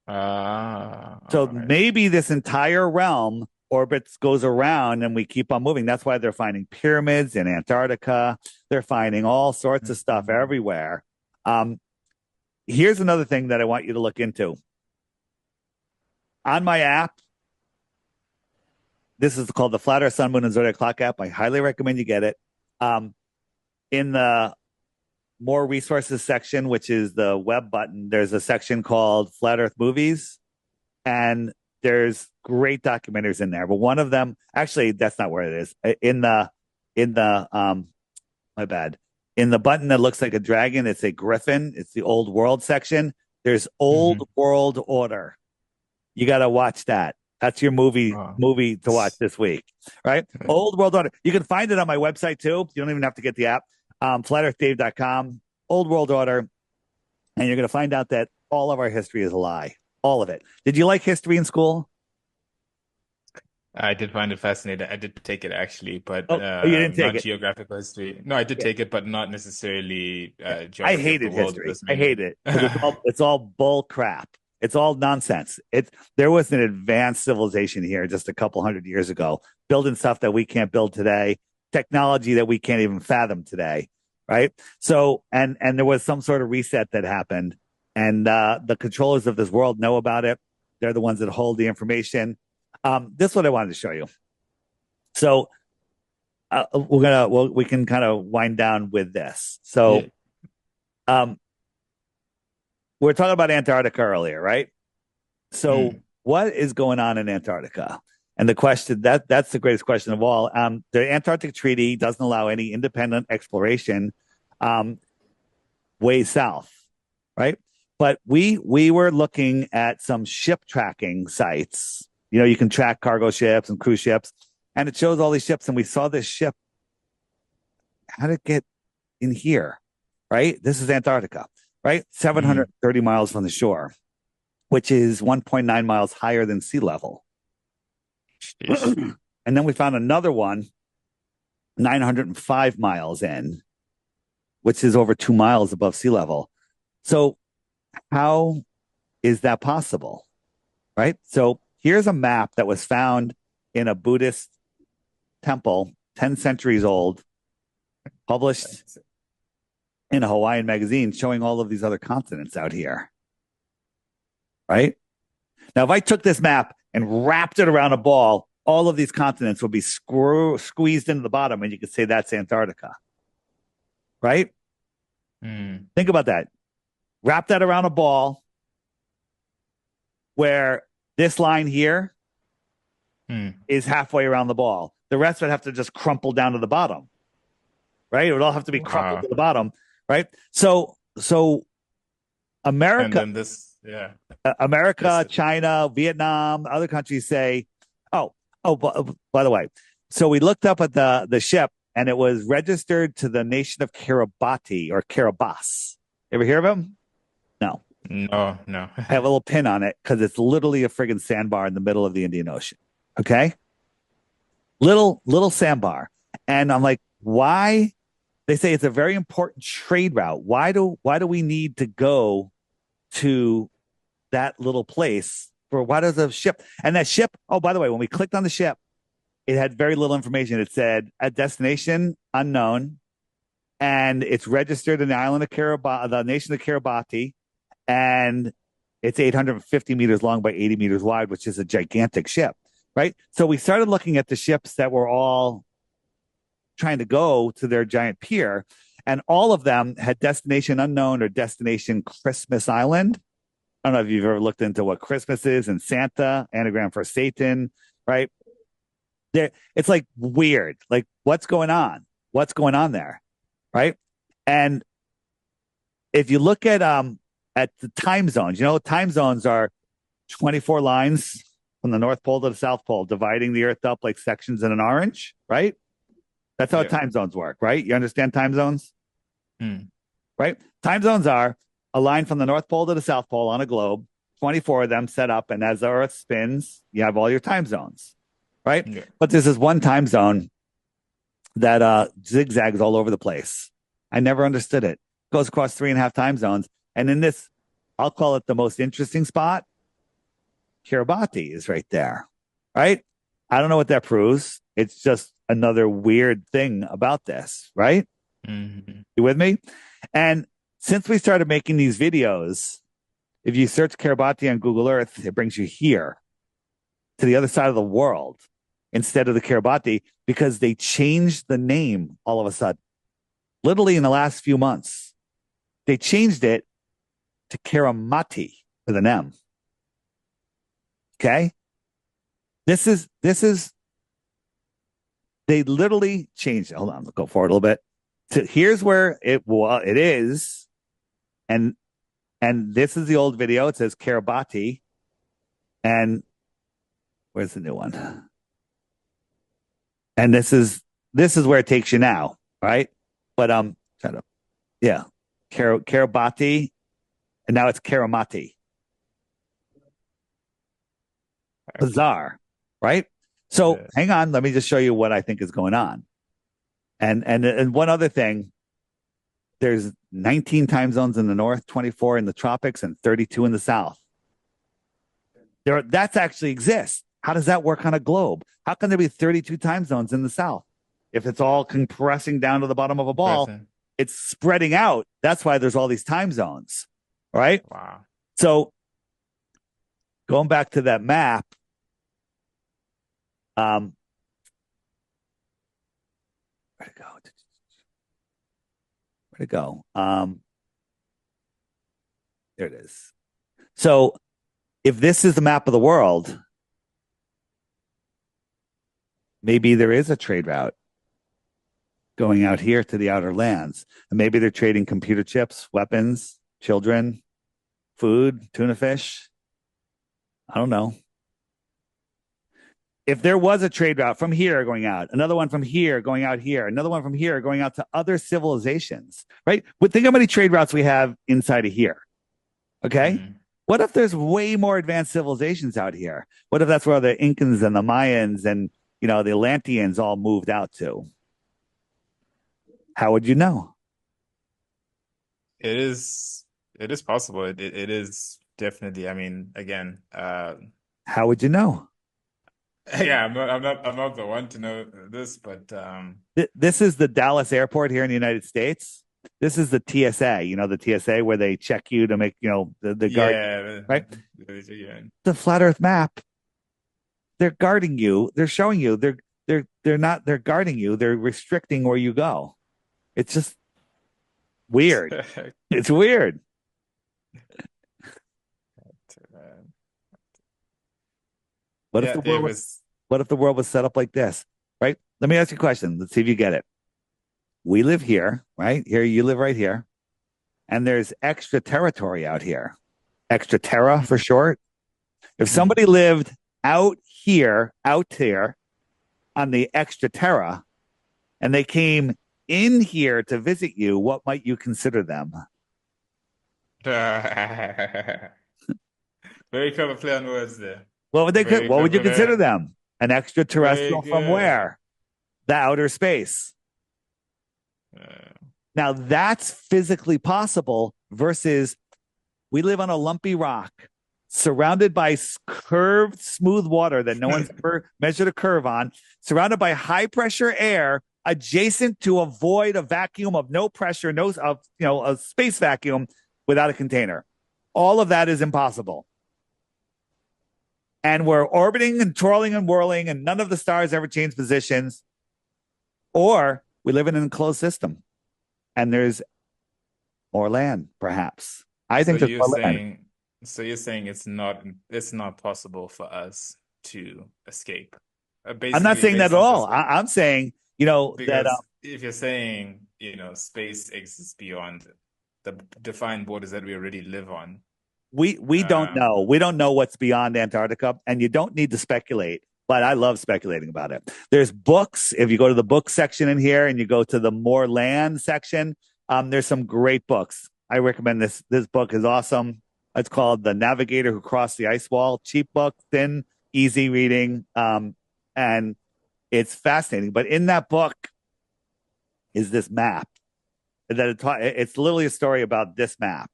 Ah, So all right. maybe this entire realm orbits goes around and we keep on moving. That's why they're finding pyramids in Antarctica. They're finding all sorts of stuff Mhm. everywhere. Um, Here's another thing that I want you to look into. On my app, this is called the Flat Earth Sun, Moon, and Zodiac Clock app. I highly recommend you get it. Um, in the more resources section, which is the web button, there's a section called Flat Earth Movies, and there's great documentaries in there. But one of them, actually, that's not where it is. In the my bad. In the button that looks like a dragon, it's a griffin. It's the old world section. There's old Mhm. world order. You got to watch that. That's your movie Wow. movie to watch this week, right? Old World Order. You can find it on my website too. You don't even have to get the app. FlatEarthDave.com. Old World Order, and you're going to find out that all of our history is a lie. All of it. Did you like history in school? I did find it fascinating. I did take it actually, but Oh, you didn't take not it. geographical history. No, I did Yeah. take it, but not necessarily I geography of the hated world. It history. was I mainly. hated it because it's all bull crap. It's all nonsense. There was an advanced civilization here just a couple hundred years ago, building stuff that we can't build today, technology that we can't even fathom today, right? So and there was some sort of reset that happened, and the controllers of this world know about it. They're the ones that hold the information. This is what I wanted to show you. So we can kind of wind down with this. So Yeah. um, we were talking about Antarctica earlier, right? So Mm. what is going on in Antarctica? And the question that's the greatest question of all. The Antarctic Treaty doesn't allow any independent exploration um, way south, right? But we were looking at some ship tracking sites. You know, you can track cargo ships and cruise ships, and it shows all these ships. And we saw this ship. How did it get in here? Right? This is Antarctica, right? Mm. 730 miles from the shore, which is 1.9 miles higher than sea level. Sheesh. And then we found another one 905 miles in, which is over 2 miles above sea level. So, how is that possible? Right? So, here's a map that was found in a Buddhist temple, 10 centuries old, published in a Hawaiian magazine showing all of these other continents out here. Right? Now, if I took this map and wrapped it around a ball, all of these continents would be squeezed into the bottom, and you could say that's Antarctica. Right? Mm. Think about that. Wrap that around a ball where this line here Mm. is halfway around the ball. The rest would have to just crumple down to the bottom, right? It would all have to be crumpled Wow. to the bottom, right? So And America, then yeah, this. America, China, Vietnam, other countries say, oh, oh, by the way, so we looked up at the ship and it was registered to the nation of Kiribati or Kiribati. Ever hear of him? No. No, no. I have a little pin on it because it's literally a friggin' sandbar in the middle of the Indian Ocean. Okay. Little sandbar. And I'm like, why? They say it's a very important trade route. Why do we need to go to that little place for why does a ship and that ship? Oh, by the way, when we clicked on the ship, it had very little information. It said a destination unknown, and it's registered in the island of Kiribati, the nation of Kiribati, and it's 850 meters long by 80 meters wide, which is a gigantic ship, right? So we started looking at the ships that were all trying to go to their giant pier, and all of them had destination unknown or destination Christmas Island. I don't know if you've ever looked into what Christmas is and Santa, anagram for Satan, right? It's like weird. Like, what's going on? What's going on there, right? And if you look at the time zones, time zones are 24 lines from the North Pole to the South Pole, dividing the Earth up like sections in an orange, right? That's how Yeah. time zones work, right? You understand time zones, Mm. right? Time zones are a line from the North Pole to the South Pole on a globe, 24 of them set up. And as the Earth spins, you have all your time zones, right? Yeah. But there's this one time zone that zigzags all over the place. I never understood it. Goes across 3.5 time zones. And in this, I'll call it the most interesting spot, Kiribati is right there, right? I don't know what that proves. It's just another weird thing about this, right? Hmm. You with me? And since we started making these videos, if you search Kiribati on Google Earth, it brings you here to the other side of the world instead of the Kiribati because they changed the name all of a sudden. Literally in the last few months, they changed it to Karamati with an M. Okay. This is they literally changed it. Hold on, let's go forward a little bit. So here's where it is, and this is the old video. It says Kiribati, and where's the new one? And this is where it takes you now, right? But try to yeah, Kiribati, and now it's Karamati. Bizarre, right? So Yeah. hang on, let me just show you what I think is going on. And one other thing, there's 19 time zones in the north, 24 in the tropics, and 32 in the south. That's actually exists. How does that work on a globe? How can there be 32 time zones in the south? If it's all compressing down to the bottom of a ball, Person. it's spreading out. That's why there's all these time zones, right? Wow. So going back to that map, um, where'd it go? Where'd it go? There it is. So if this is the map of the world, maybe there is a trade route going out here to the outer lands. And maybe they're trading computer chips, weapons, children, food, tuna fish. I don't know. If there was a trade route from here going out, another one from here going out here, another one from here going out to other civilizations, right? But think how many trade routes we have inside of here. Okay. Mm. What if there's way more advanced civilizations out here? What if that's where the Incans and the Mayans and, the Atlanteans all moved out to? How would you know? It is. It is possible. It is definitely. I mean, again, How would you know? yeah. I'm not the one to know this, but This is the Dallas airport here in the United States. This is the TSA, the TSA where they check you to make, the guard, yeah. right? Yeah. The flat earth map, they're guarding you. They're showing you. They're guarding you. They're restricting where you go. It's just weird. It's weird. What if Yeah, the it world was was. what if the world was set up like this? Right? Let me ask you a question. Let's see if you get it. We live here, right? Here, you live right here. And there's extra territory out here. Extra terra for short. If Mhm. somebody lived out here on the extra terra, and they came in here to visit you, what might you consider them? Very clever play on words there. Very What would you clever consider there. them? An Very extraterrestrial from good. where? The outer space. Uh, Now that's physically possible versus we live on a lumpy rock surrounded by curved, smooth water that no one's ever measured a curve on, surrounded by high pressure air, adjacent to avoid a vacuum of no pressure, no of a space vacuum without a container. All of that is impossible. And we're orbiting and twirling and whirling, and none of the stars ever change positions. Or we live in an enclosed system, and there's more land, perhaps. I so think there's you're more land. saying, so you're saying it's not possible for us to escape. I'm not Basically, saying that based at on all. perspective. I'm saying, that Because if you're saying, space exists beyond the defined borders that we already live on, we don't um, know. We don't know what's beyond Antarctica, and you don't need to speculate. But I love speculating about it. There's books. If you go to the book section in here and you go to the more land section, there's some great books. I recommend this. This book is awesome. It's called The Navigator Who Crossed the Ice Wall. Cheap book, thin, easy reading, and it's fascinating. But in that book is this map it's literally a story about this map,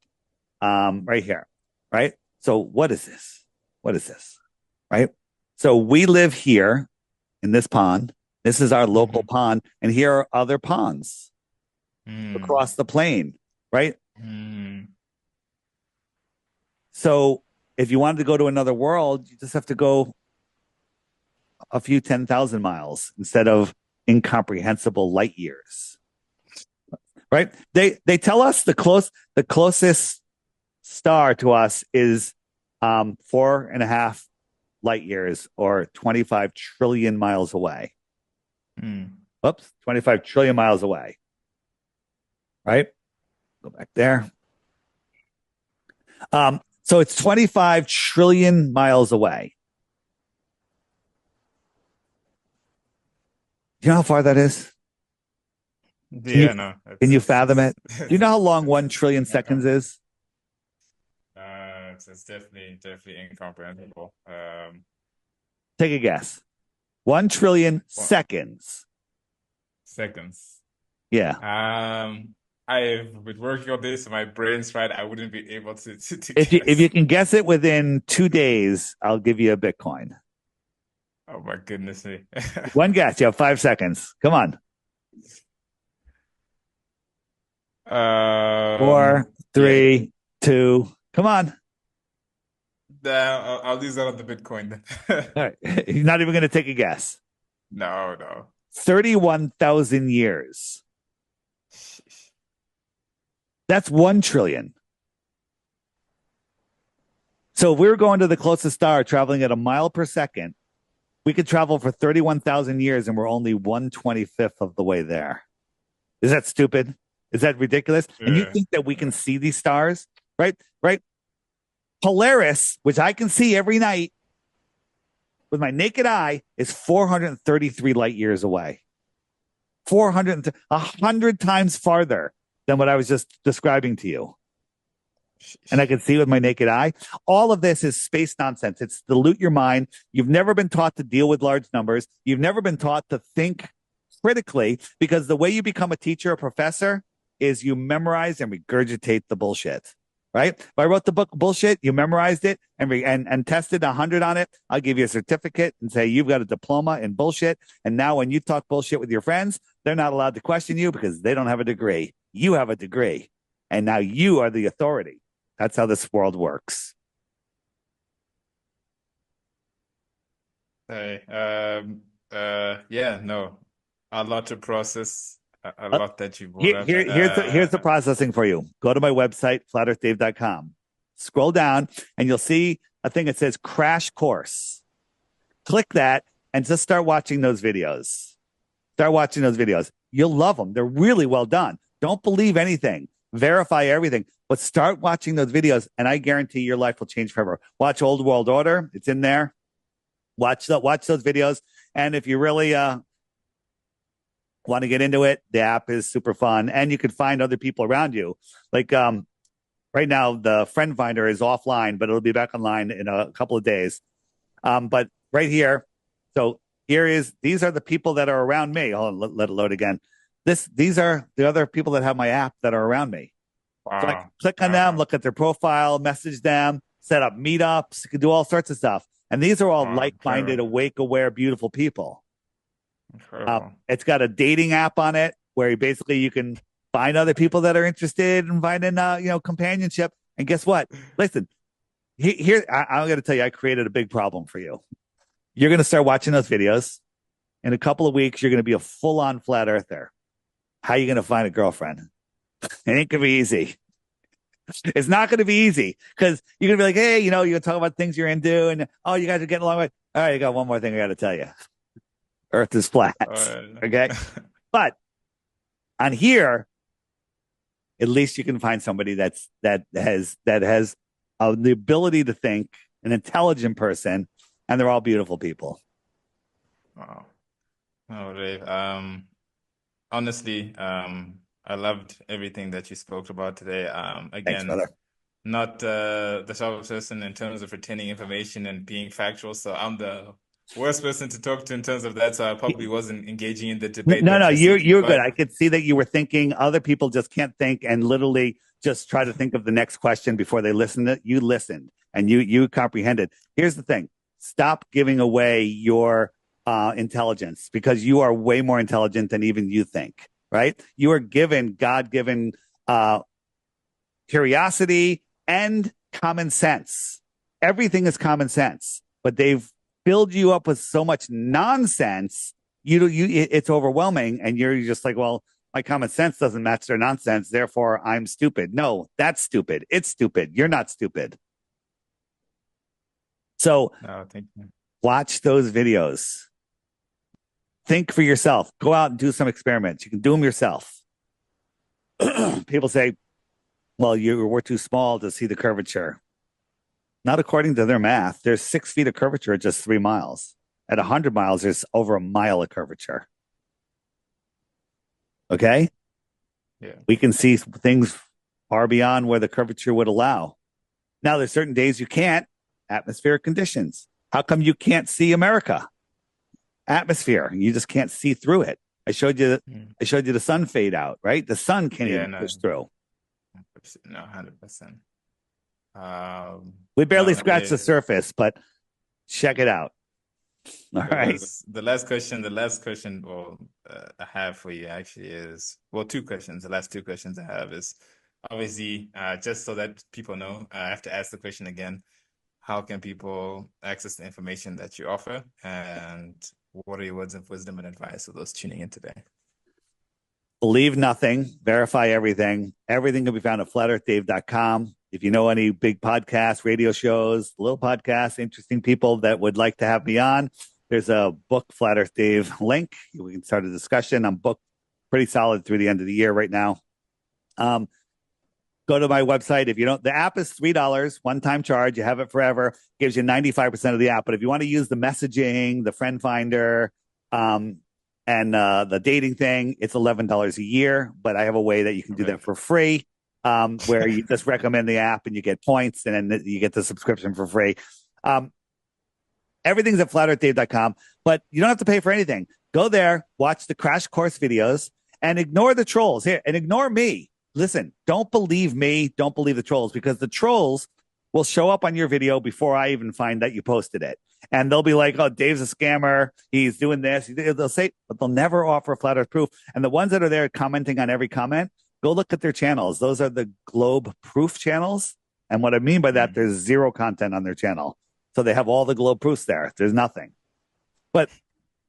right here, right? So what is this? What is this? Right? So we live here. in this pond. This is our local Mm-hmm. pond. And here are other ponds Mm. across the plain, right? Mm. So if you wanted to go to another world, you just have to go a few 10,000 miles instead of incomprehensible light years, right? They tell us the closest star to us is 4.5 light years or 25 trillion miles away. Mm. Oops, 25 trillion miles away, right? Go back there. So it's 25 trillion miles away. Do you know how far that is? Can you Yeah, no, can you fathom it's it? Do you know how long it's 1 trillion seconds incomprehensible. is? It's definitely incomprehensible. Take a guess. 1 trillion Well, seconds. seconds. Yeah. I've been working on this, my brain's fried. I wouldn't be able to If you guess. can guess it within 2 days, I'll give you a Bitcoin. Oh my goodness me. One guess. You have 5 seconds. Come on. Four, Yeah, three, two. Come on. I'll lose out on the Bitcoin then. All right. You're not even going to take a guess. No, no. 31,000 years. That's 1 trillion. So if we were going to the closest star traveling at a mile per second, we could travel for 31,000 years and we're only 1/25th of the way there. Is that stupid? Is that ridiculous? And you Yeah, think that we can yeah. see these stars, right? Right? Polaris, which I can see every night with my naked eye, is 433 light years away. 400, 100 times farther than what I was just describing to you. And I can see with my naked eye. All of this is space nonsense. It's to dilute your mind. You've never been taught to deal with large numbers. You've never been taught to think critically because the way you become a teacher, a professor, is you memorize and regurgitate the bullshit. Right? If I wrote the book bullshit, you memorized it and tested 100 on it, I'll give you a certificate and say you've got a diploma in bullshit. And now when you talk bullshit with your friends, they're not allowed to question you because they don't have a degree. You have a degree. And now you are the authority. That's how this world works. Hey, yeah, no, a lot to process, a Uh, lot that you brought up. here's the processing for you. Go to my website, flatearthdave.com. Scroll down and you'll see a thing that says crash course. Click that and just start watching those videos. Start watching those videos. You'll love them. They're really well done. Don't believe anything. Verify everything, but start watching those videos and I guarantee your life will change forever. Watch Old World Order. It's in there. Watch those videos. And if you really want to get into it, the app is super fun. And you can find other people around you. Like right now, the friend finder is offline, but it'll be back online in a couple of days. But right here, so these are the people that are around me. Hold on, let it load again. These are the other people that have my app that are around me. So I can Wow. click on them, look at their profile, message them, set up meetups, you can do all sorts of stuff. And these are all Wow, like-minded, incredible, awake, aware, beautiful people. incredible. It's got a dating app on it where basically you can find other people that are interested and finding companionship. And guess what? Listen, I'm going to tell you, I created a big problem for you. You're going to start watching those videos. In a couple of weeks, you're going to be a full-on flat earther. How are you going to find a girlfriend? It ain't going to be easy. It's not going to be easy because you're going to be like, hey, you're going to talk about things you're into and, oh, you guys are getting along. All right, you got one more thing I got to tell you. Earth is flat. Uh, Okay. But on here, at least you can find somebody that has the ability to think, an intelligent person, and they're all beautiful people. wow. Oh, Dave. Honestly, I loved everything that you spoke about today. Thanks, Again, brother. not the type of person in terms of retaining information and being factual. So I'm the worst person to talk to in terms of that. So I probably wasn't engaging in the debate No, no, that you're you're seeking. you're good. But I could see that you were thinking. Other people just can't think and literally just try to think of the next question before they listen. You listened and you comprehended. Here's the thing: stop giving away your intelligence, because you are way more intelligent than even you think, right? You are given God-given curiosity and common sense. Everything is common sense, but they've filled you up with so much nonsense. It's overwhelming, and you're just like, well, my common sense doesn't match their nonsense, therefore I'm stupid. No, that's stupid. It's stupid. You're not stupid. So thank you. Watch those videos. Think for yourself. Go out and do some experiments. You can do them yourself. People say, well, we're too small to see the curvature. Not according to their math. There's 6 feet of curvature at just 3 miles. At 100 miles, there's over a mile of curvature. Okay? Yeah. We can see things far beyond where the curvature would allow. Now, there's certain days you can't. Atmospheric conditions. How come you can't see America? Atmosphere. You just can't see through it. I showed you the sun fade out, right? The sun can't even push through. No, 100%. We barely scratched the surface, but check it out. All right. The last question I have for you actually is, well, 2 questions. The last 2 questions I have is, obviously, just so that people know, I have to ask the question again. How can people access the information that you offer? And what are your words of wisdom and advice for those tuning in today? Believe nothing, verify everything. Everything can be found at flatearthdave.com. If you know any big podcasts, radio shows, little podcasts, interesting people that would like to have me on, there's a book, Flat Earth Dave link. We can start a discussion. I'm booked pretty solid through the end of the year right now. Go to my website. If you don't, the app is $3, one-time charge. You have it forever. Gives you 95% of the app. But if you want to use the messaging, the friend finder, and the dating thing, it's $11 a year. But I have a way that you can do that for free, where you just recommend the app and you get points, and then you get the subscription for free. Everything's at flatearthdave.com, but you don't have to pay for anything. Go there, watch the crash course videos, and ignore the trolls here, and ignore me. Listen, don't believe me. Don't believe the trolls, because the trolls will show up on your video before I even find that you posted it. And they'll be like, oh, Dave's a scammer. He's doing this. They'll say, but they'll never offer flat earth proof. And the ones that are there commenting on every comment, go look at their channels. Those are the globe proof channels. And what I mean by that, there's 0 content on their channel. So they have all the globe proofs there. There's nothing. But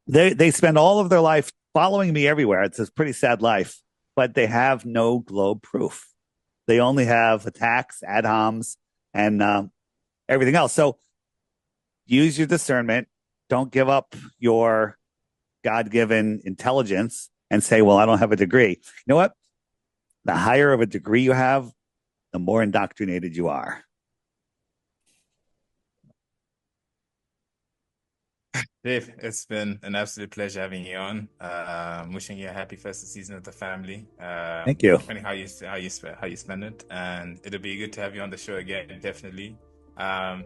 they spend all of their life following me everywhere. It's a pretty sad life. But they have no globe proof. They only have attacks, ad homs, and everything else. So use your discernment. Don't give up your God-given intelligence and say, well, I don't have a degree. You know what? The higher of a degree you have, the more indoctrinated you are. Dave, it's been an absolute pleasure having you on. Wishing you a happy festive season with the family. Thank you. Depending how you spend it, and it'll be good to have you on the show again. Definitely.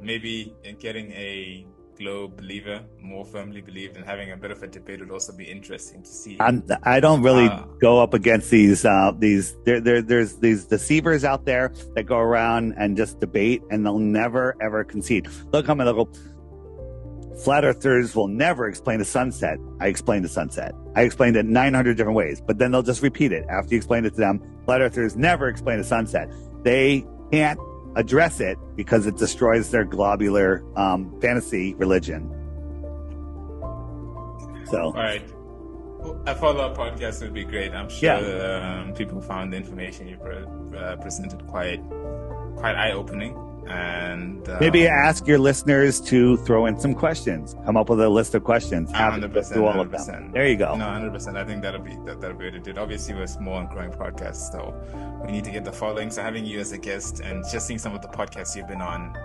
Maybe in getting a globe believer more firmly believed, and having a bit of a debate would also be interesting to see. I don't really go up against these. There's these deceivers out there that go around and just debate, and they'll never ever concede. Look, flat earthers will never explain a sunset. I explained the sunset. I explained it 900 different ways, but then they'll just repeat it after you explain it to them. Flat earthers never explain a sunset. They can't address it because it destroys their globular fantasy religion. So, all right. A follow-up podcast would be great. I'm sure people found the information you presented quite eye-opening. And maybe ask your listeners to throw in some questions. Come up with a list of questions. 100%, do all of them. There you go. No, 100%. I think that'll be what it did. Obviously, we're a small and growing podcast, so we need to get the following. So having you as a guest and just seeing some of the podcasts you've been on,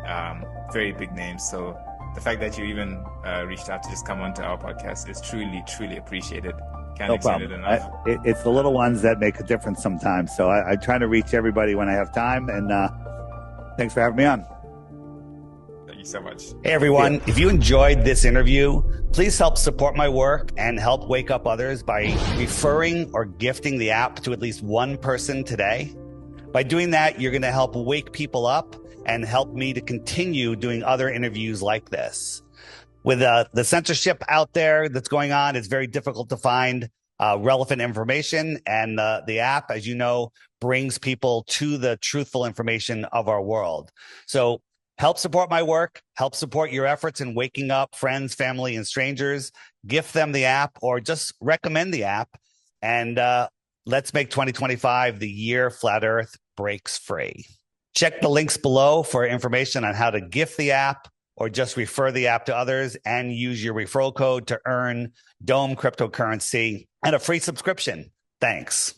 very big names. So the fact that you even reached out to just come onto our podcast is truly, truly appreciated. Can't extend it enough. It's the little ones that make a difference sometimes. So I try to reach everybody when I have time, and thanks for having me on. Thank you so much. Hey, everyone. If you enjoyed this interview, please help support my work and help wake up others by referring or gifting the app to at least one person today. By doing that, you're going to help wake people up and help me to continue doing other interviews like this. With the censorship out there that's going on, it's very difficult to find relevant information. And the app, as you know, brings people to the truthful information of our world. So help support my work, help support your efforts in waking up friends, family, and strangers. Gift them the app or just recommend the app. And let's make 2025 the year Flat Earth breaks free. Check the links below for information on how to gift the app or just refer the app to others and use your referral code to earn Dome cryptocurrency and a free subscription. Thanks.